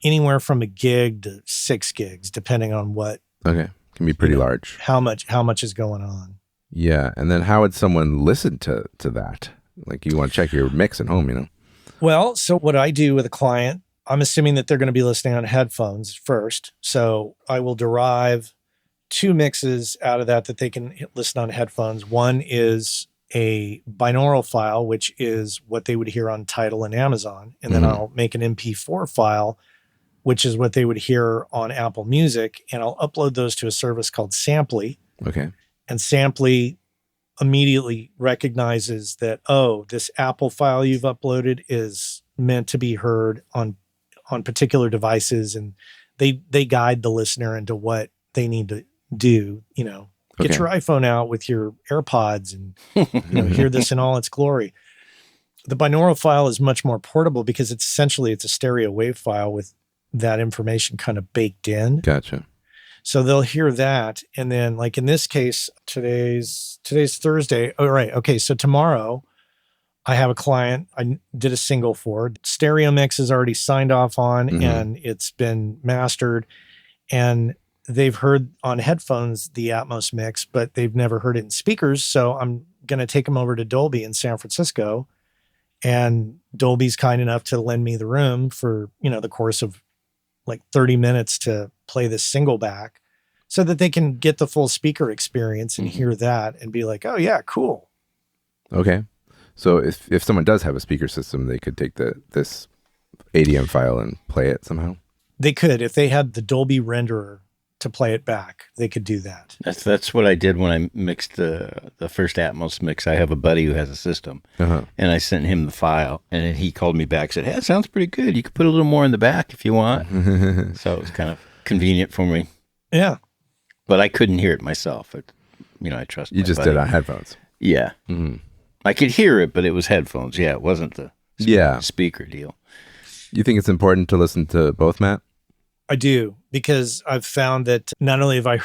anywhere from a gig to 6 gigs, depending on what. Okay. Can be pretty large. How much is going on. Yeah. And then how would someone listen to that? Like you want to check your mix at home, Well, so what I do with a client, I'm assuming that they're going to be listening on headphones first. So I will derive 2 mixes out of that they can listen on headphones. One is a binaural file, which is what they would hear on Tidal and Amazon. And then I'll make an MP4 file, which is what they would hear on Apple Music. And I'll upload those to a service called Samply. Okay. And Samply immediately recognizes that, this Apple file you've uploaded is meant to be heard on particular devices. And they guide the listener into what they need to do, get your iPhone out with your AirPods and hear this in all its glory. The binaural file is much more portable because it's a stereo wave file with that information kind of baked in. Gotcha. So they'll hear that. And then like in this case, today's Thursday. Oh, right. Okay. So tomorrow I have a client I did a single for. Stereo mix is already signed off on and it's been mastered. And they've heard on headphones the Atmos mix, but they've never heard it in speakers. So I'm going to take them over to Dolby in San Francisco. And Dolby's kind enough to lend me the room for, the course of like 30 minutes to play this single back so that they can get the full speaker experience and hear that and be like, oh yeah, cool. Okay. So if someone does have a speaker system, they could take this ADM file and play it somehow? They could. If they had the Dolby renderer to play it back, they could do that. That's what I did when I mixed the first Atmos mix. I have a buddy who has a system, and I sent him the file, and he called me back and said, hey, that sounds pretty good. You could put a little more in the back if you want. So it was kind of convenient for me. Yeah. But I couldn't hear it myself. I trust You just did it on headphones. Yeah. Mm-hmm. I could hear it, but it was headphones. Yeah, it wasn't the speaker deal. You think it's important to listen to both, Matt? I do, because I've found that not only have I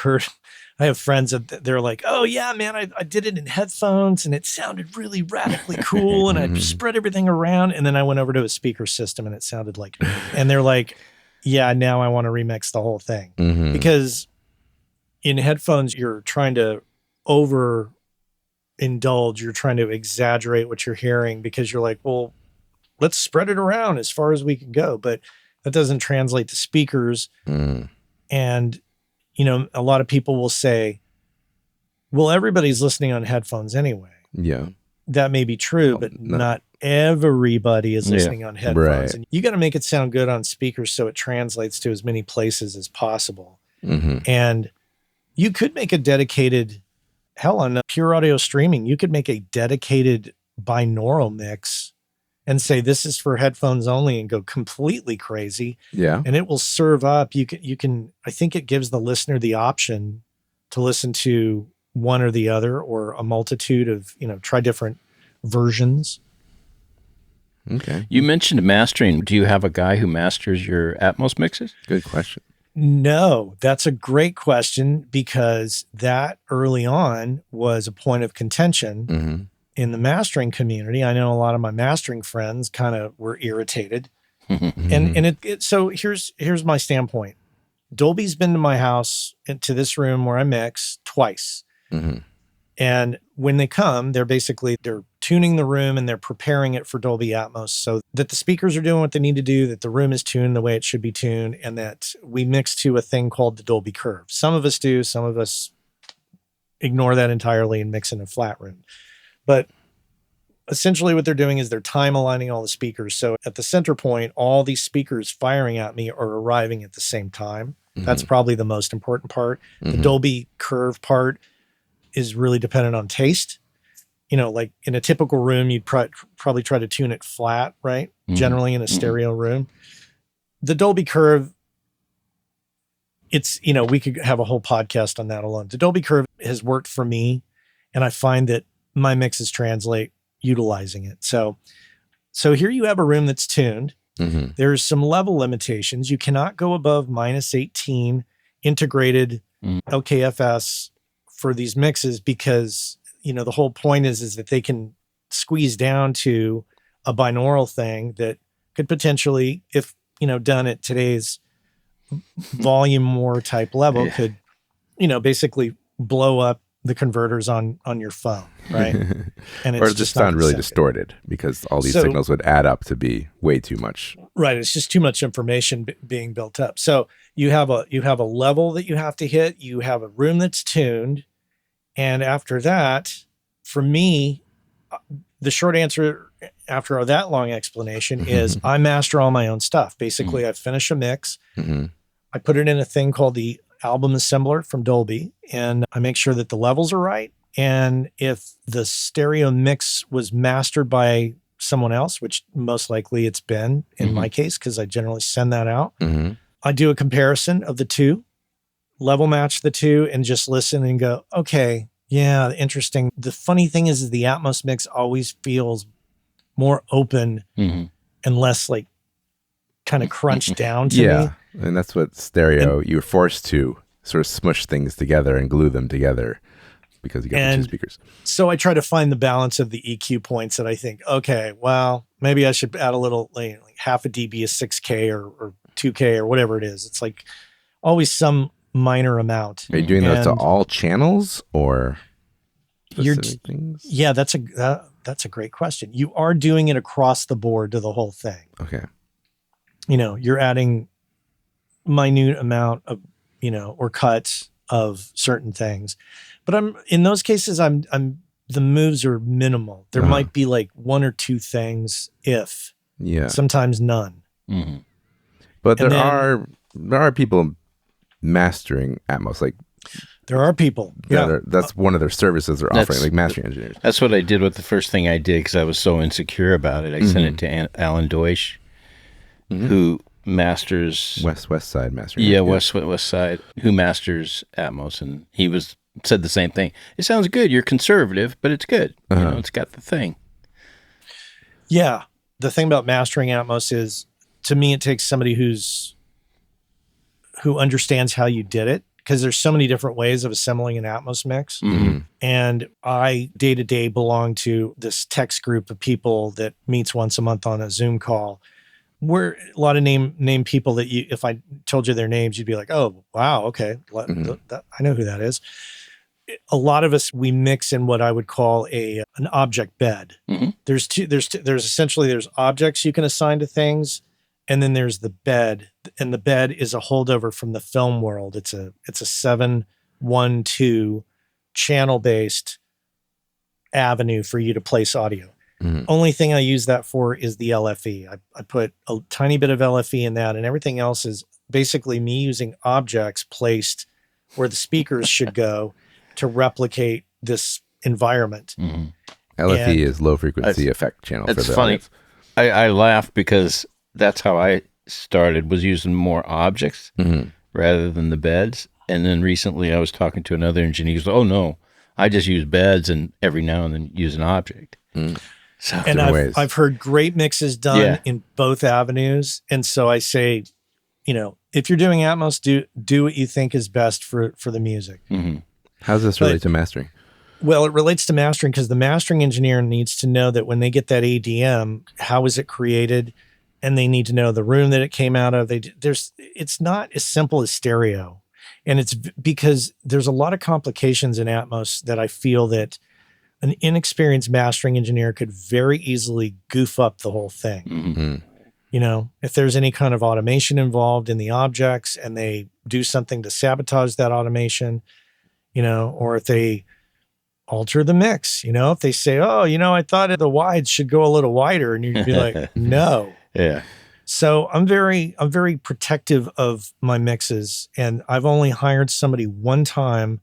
have friends that they're like, oh yeah, man, I did it in headphones and it sounded really radically cool. And I spread everything around. And then I went over to a speaker system and it sounded like, and they're like, yeah, now I want to remix the whole thing. Because in headphones, you're trying to overindulge. You're trying to exaggerate what you're hearing because you're like, well, let's spread it around as far as we can go. But that doesn't translate to speakers. And, a lot of people will say, well, everybody's listening on headphones anyway. Yeah. That may be true, but not everybody is listening on headphones. Right. And you got to make it sound good on speakers so it translates to as many places as possible. And you could make a dedicated, on pure audio streaming, you could make a dedicated binaural mix and say, this is for headphones only and go completely crazy. Yeah. And it will serve up. You can, I think it gives the listener the option to listen to one or the other, or a multitude of, try different versions. Okay. You mentioned mastering. Do you have a guy who masters your Atmos mixes? Good question. No, that's a great question, because that early on was a point of contention in the mastering community. I know a lot of my mastering friends kind of were irritated. So here's my standpoint. Dolby's been to my house, into this room where I mix, twice. And when they come, they're tuning the room and they're preparing it for Dolby Atmos so that the speakers are doing what they need to do, that the room is tuned the way it should be tuned, and that we mix to a thing called the Dolby curve. Some of us do, some of us ignore that entirely and mix in a flat room. But essentially what they're doing is they're time aligning all the speakers. So at the center point, all these speakers firing at me are arriving at the same time. That's probably the most important part. The Dolby curve part is really dependent on taste. Like in a typical room, you'd probably try to tune it flat, right? Generally in a stereo room. The Dolby curve, it's, we could have a whole podcast on that alone. The Dolby curve has worked for me, and I find that my mixes translate utilizing it. So here you have a room that's tuned. There's some level limitations. You cannot go above -18 integrated LKFS for these mixes, because the whole point is that they can squeeze down to a binaural thing that could potentially, if done at today's volume war type level, could basically blow up the converters on your phone, right? And it's or just sound really distorted, because all these signals would add up to be way too much. Right. It's just too much information being built up. So you have a level that you have to hit. You have a room that's tuned. And after that, for me, the short answer after that long explanation is I master all my own stuff. Basically, I finish a mix. I put it in a thing called the album assembler from Dolby, and I make sure that the levels are right. And if the stereo mix was mastered by someone else, which most likely it's been in my case, because I generally send that out, I do a comparison of the two, level match the two, and just listen and go, okay, yeah, interesting. The funny thing is the Atmos mix always feels more open and less like kind of crunched down to me. And that's what stereo, you're forced to sort of smush things together and glue them together, because you got the two speakers. So I try to find the balance of the EQ points that I think, okay, well, maybe I should add a little, like half a dB is 6K or 2K or whatever it is. It's like always some minor amount. Are you doing those to all channels or specific things? Yeah, that's a great question. You are doing it across the board to the whole thing. Okay. You're adding minute amount of, or cuts of certain things. But in those cases, the moves are minimal. There might be like one or two things, sometimes none. But there are people mastering Atmos, like there are people. That's one of their services they're offering, like mastering engineers. That's what I did with the first thing I did, because I was so insecure about it. I sent it to Alan Deutsch, who masters West Side mastering. Yeah, West Side, who masters Atmos, and he said the same thing. It sounds good. You're conservative, but it's good. It's got the thing. Yeah, the thing about mastering Atmos is, to me, it takes somebody who understands how you did it, because there's so many different ways of assembling an Atmos mix. And I day-to-day belong to this text group of people that meets once a month on a Zoom call. We're a lot of name people that if I told you their names, you'd be like, oh, wow, okay. I know who that is. A lot of us, we mix in what I would call an object bed. There's essentially objects you can assign to things, and then there's the bed, and the bed is a holdover from the film world. It's a 7-1-2 channel-based avenue for you to place audio. Only thing I use that for is the LFE. I put a tiny bit of LFE in that, and everything else is basically me using objects placed where the speakers should go to replicate this environment. LFE is low frequency effect channel. It's funny. I laugh because that's how I started, was using more objects rather than the beds. And then recently I was talking to another engineer. He goes, oh no, I just use beds and every now and then use an object. So, And I've heard great mixes done in both avenues. And so I say, if you're doing Atmos, do what you think is best for the music. How does this relate to mastering? Well, it relates to mastering because the mastering engineer needs to know that when they get that ADM, how is it created? And they need to know the room that it came out of. It's not as simple as stereo. And it's because there's a lot of complications in Atmos that I feel that an inexperienced mastering engineer could very easily goof up the whole thing. If there's any kind of automation involved in the objects and they do something to sabotage that automation, or if they alter the mix, if they say, oh, I thought the wides should go a little wider, and you'd be like, no. Yeah. So I'm very protective of my mixes, and I've only hired somebody one time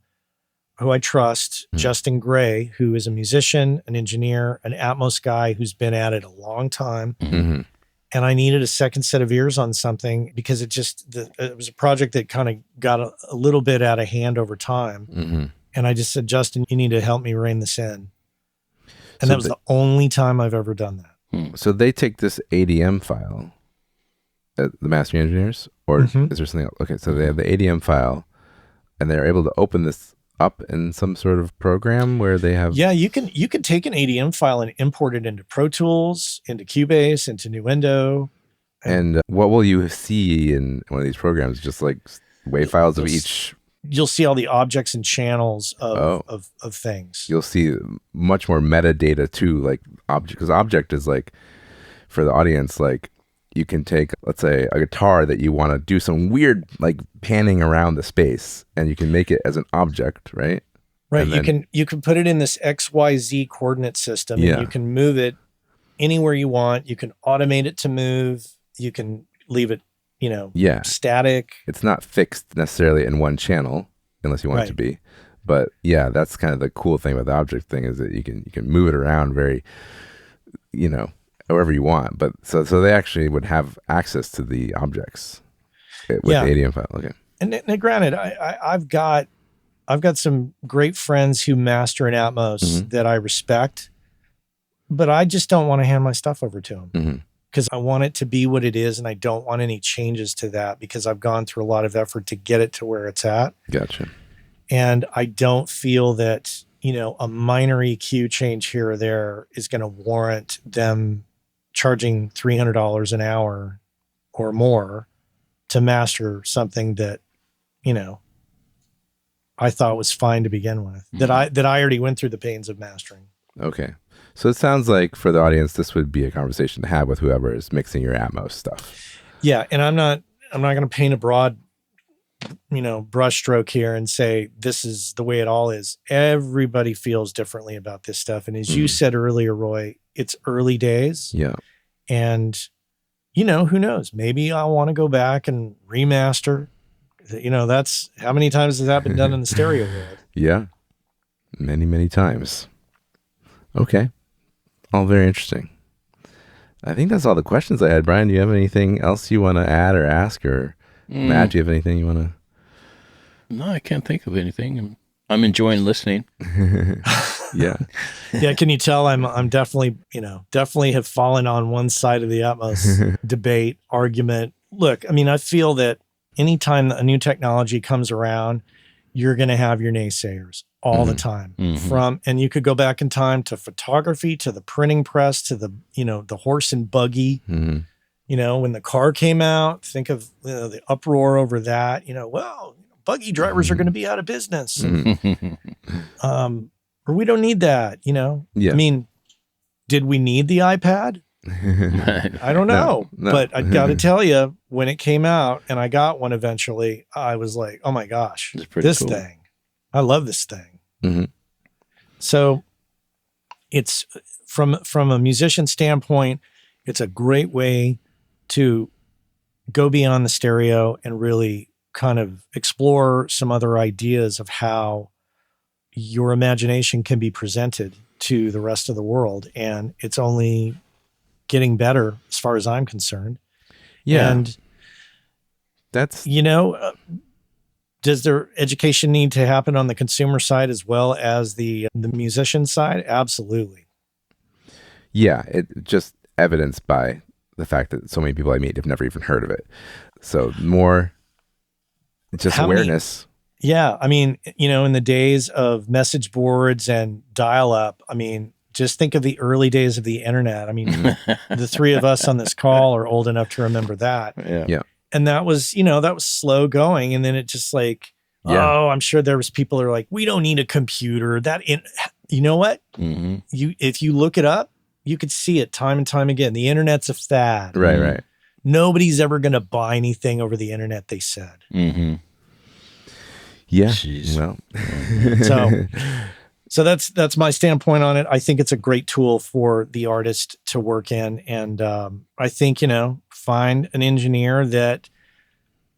who I trust, Justin Gray, who is a musician, an engineer, an Atmos guy who's been at it a long time. And I needed a second set of ears on something because it was a project that kind of got a little bit out of hand over time. And I just said, Justin, you need to help me rein this in. And that was the only time I've ever done that. So they take this ADM file, the mastering engineers, or is there something else? Okay, so they have the ADM file, and they're able to open this up in some sort of program where they have... Yeah, you can take an ADM file and import it into Pro Tools, into Cubase, into Nuendo. And what will you see in one of these programs? Just like WAV files of each... You'll see all the objects and channels of things. You'll see much more metadata too, like object, because object is like, for the audience, like you can take, let's say, a guitar that you want to do some weird like panning around the space, and you can make it as an object, right? Right. You can put it in this XYZ coordinate system, and you can move it anywhere you want. You can automate it to move. You can leave it static. It's not fixed necessarily in one channel unless you want it to be. But yeah, that's kind of the cool thing about the object thing, is that you can move it around very, however you want. But so they actually would have access to the objects with the ADM file. Okay. And granted, I've got some great friends who master in Atmos that I respect, but I just don't want to hand my stuff over to them. Because I want it to be what it is, and I don't want any changes to that because I've gone through a lot of effort to get it to where it's at. Gotcha. And I don't feel that, a minor EQ change here or there is going to warrant them charging $300 an hour or more to master something that, I thought was fine to begin with, that I already went through the pains of mastering. Okay. So it sounds like for the audience, this would be a conversation to have with whoever is mixing your Atmos stuff. Yeah. And I'm not going to paint a broad, brush stroke here and say, this is the way it all is. Everybody feels differently about this stuff. And as you said earlier, Roy, it's early days. Yeah. And, who knows? Maybe I'll want to go back and remaster. That's how many times has that been done in the stereo world? Yeah. Many, many times. Okay. All very interesting. I think that's all the questions I had. Brian, do you have anything else you want to add or ask? Or Matt, do you have anything you want to... No, I can't think of anything. I'm enjoying listening. Yeah. Yeah, can you tell I'm definitely have fallen on one side of the Atmos debate, argument. Look, I feel that anytime a new technology comes around, you're going to have your naysayers all the time. And you could go back in time to photography, to the printing press, to the, the horse and buggy. When the car came out, think of the uproar over that, buggy drivers are going to be out of business. Or we don't need that, Yeah. Did we need the iPad? I don't know. No. But I got to tell you, when it came out and I got one eventually, I was like, oh my gosh, this cool thing. I love this thing. So it's from a musician standpoint, it's a great way to go beyond the stereo and really kind of explore some other ideas of how your imagination can be presented to the rest of the world. And it's only getting better as far as I'm concerned. Yeah. And that's, Does their education need to happen on the consumer side as well as the musician side? Absolutely. Yeah, it just evidenced by the fact that so many people I meet have never even heard of it. So more just awareness. Yeah. I mean, in the days of message boards and dial up, I mean, just think of the early days of the internet. I mean, the three of us on this call are old enough to remember that. Yeah. And that was, that was slow going. And then it just like, oh, I'm sure there was people that are like, we don't need a computer. You know what? Mm-hmm. If you look it up, you could see it time and time again. The internet's a fad. Right, right. Nobody's ever going to buy anything over the internet, they said. Mm-hmm. Yeah. Jeez. Well, so that's my standpoint on it. I think it's a great tool for the artist to work in. And I think, find an engineer that,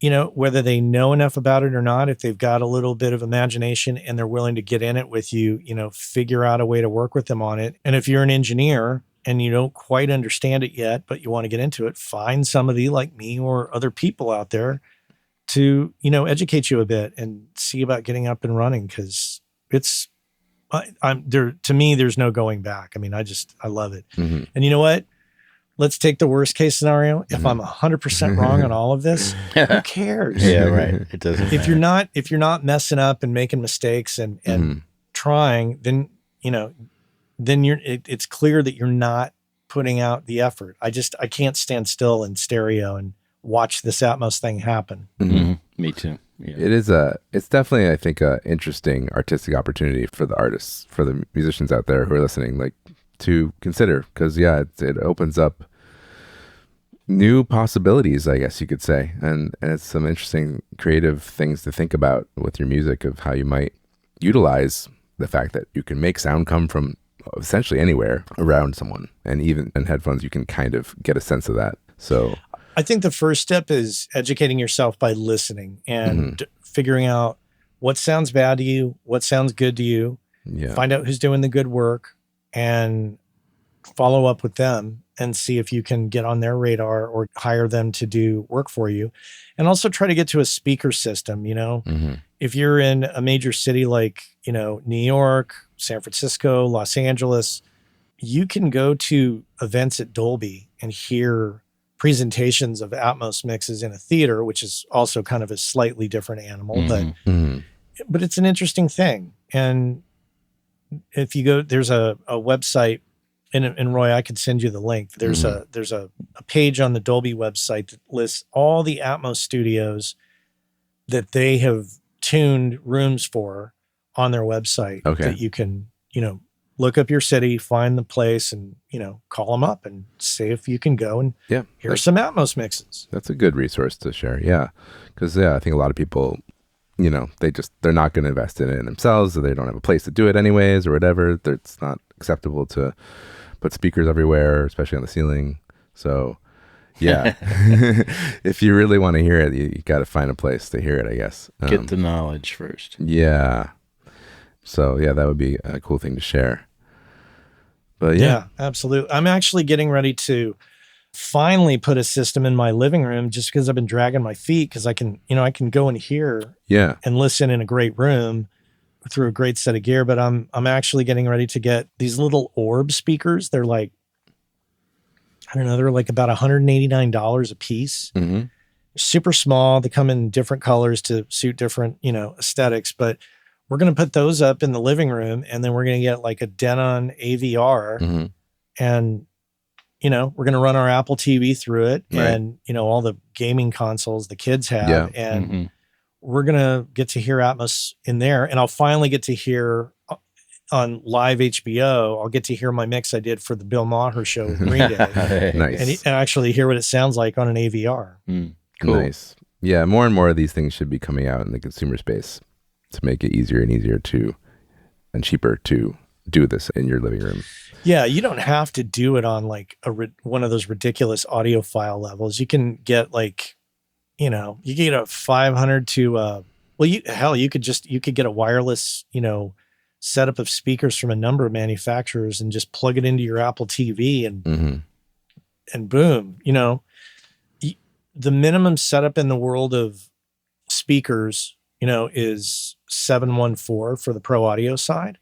whether they know enough about it or not, if they've got a little bit of imagination and they're willing to get in it with you, figure out a way to work with them on it. And if you're an engineer and you don't quite understand it yet, but you want to get into it, find somebody like me or other people out there to, educate you a bit and see about getting up and running. Cause I'm there, to me, there's no going back. I mean, I love it. mm-hmm. And you know what? Let's take the worst case scenario. If I'm 100% wrong on all of this, who cares? Yeah, right. It doesn't If you're not messing up and making mistakes and trying, then, then it's clear that you're not putting out the effort. I can't stand still in stereo and watch this Atmos thing happen. Mm-hmm. Me too. Yeah. It's definitely, I think, a interesting artistic opportunity for the artists, for the musicians out there who are listening, like to consider, because it opens up new possibilities, I guess you could say, and it's some interesting creative things to think about with your music of how you might utilize the fact that you can make sound come from essentially anywhere around someone, and even in headphones you can kind of get a sense of that. So I think the first step is educating yourself by listening and figuring out what sounds bad to you, what sounds good to you. Yeah. Find out who's doing the good work and follow up with them and see if you can get on their radar or hire them to do work for you. And also try to get to a speaker system. If you're in a major city like, New York, San Francisco, Los Angeles, you can go to events at Dolby and hear presentations of Atmos mixes in a theater, which is also kind of a slightly different animal, but it's an interesting thing. And if you go, there's a website, and Roy, I could send you the link. There's a page on the Dolby website that lists all the Atmos studios that they have tuned rooms for on their website. Okay. That you can, look up your city, find the place, and, call them up and see if you can go and hear some Atmos mixes. That's a good resource to share. Yeah. Because, I think a lot of people, they're not going to invest in it themselves, or they don't have a place to do it anyways, or whatever. It's not acceptable to put speakers everywhere, especially on the ceiling. So, yeah, if you really want to hear it, you got to find a place to hear it, I guess. Get the knowledge first. Yeah. So, that would be a cool thing to share. But yeah, absolutely. I'm actually getting ready to finally put a system in my living room just because I've been dragging my feet, because I can go in here and listen in a great room through a great set of gear. But I'm actually getting ready to get these little orb speakers. They're like, I don't know, they're like about $189 a piece. Mm-hmm. Super small. They come in different colors to suit different, aesthetics, but we're going to put those up in the living room, and then we're going to get like a Denon AVR and, we're going to run our Apple TV through it and, all the gaming consoles the kids have. And we're going to get to hear Atmos in there. And I'll finally get to hear on live HBO, I'll get to hear my mix I did for the Bill Maher show with Green Day. Nice. And actually hear what it sounds like on an AVR. Cool. Nice. Yeah, more and more of these things should be coming out in the consumer space to make it easier and easier and cheaper to do this in your living room. Yeah, you don't have to do it on like one of those ridiculous audiophile levels. You can get like, you get a 500 to you could get a wireless, setup of speakers from a number of manufacturers and just plug it into your Apple TV and boom, the minimum setup in the world of speakers is 714 for the pro audio side,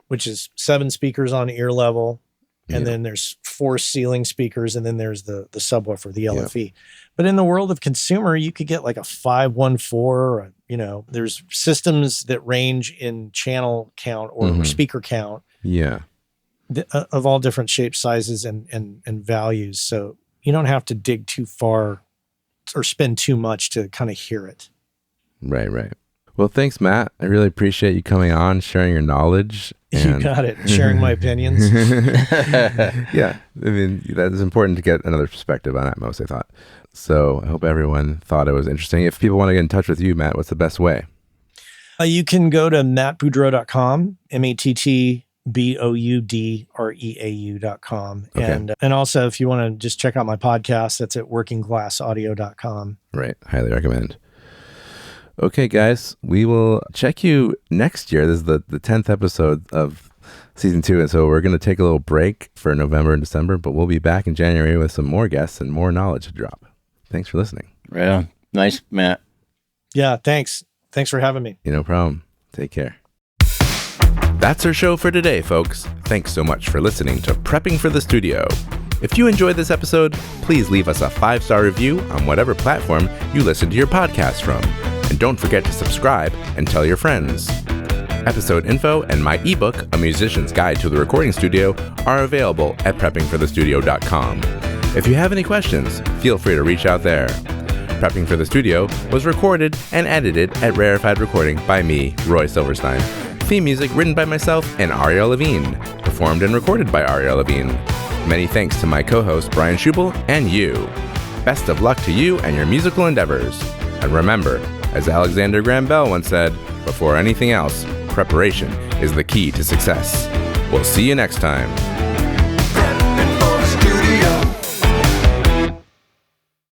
which is 7 speakers on ear level. And then there's 4 ceiling speakers, and then there's the subwoofer, the LFE. But in the world of consumer, you could get like a 514, there's systems that range in channel count or speaker count. Yeah. Of all different shapes, sizes, and values. So you don't have to dig too far or spend too much to kind of hear it. Right. Well, thanks, Matt. I really appreciate you coming on, sharing your knowledge. You got it. Sharing my opinions. Yeah. I mean, that's important to get another perspective on Atmos, I thought. So I hope everyone thought it was interesting. If people want to get in touch with you, Matt, what's the best way? You can go to mattboudreau.com, mattboudreau.com. Okay. And also, if you want to just check out my podcast, that's at workingglassaudio.com. Right. Highly recommend. Okay, guys, we will check you next year. This is the 10th episode of season 2. And so we're going to take a little break for November and December, but we'll be back in January with some more guests and more knowledge to drop. Thanks for listening. Right on. Nice, Matt. Yeah, thanks. Thanks for having me. No problem. Take care. That's our show for today, folks. Thanks so much for listening to Prepping for the Studio. If you enjoyed this episode, please leave us a 5-star review on whatever platform you listen to your podcast from. And don't forget to subscribe and tell your friends. Episode info and my ebook, A Musician's Guide to the Recording Studio, are available at preppingforthestudio.com. If you have any questions, feel free to reach out there. Prepping for the Studio was recorded and edited at Rarefied Recording by me, Roy Silverstein. Theme music written by myself and Ariel Levine. Performed and recorded by Ariel Levine. Many thanks to my co-host Brian Scheuble and you. Best of luck to you and your musical endeavors. And remember, as Alexander Graham Bell once said, before anything else, preparation is the key to success. We'll see you next time.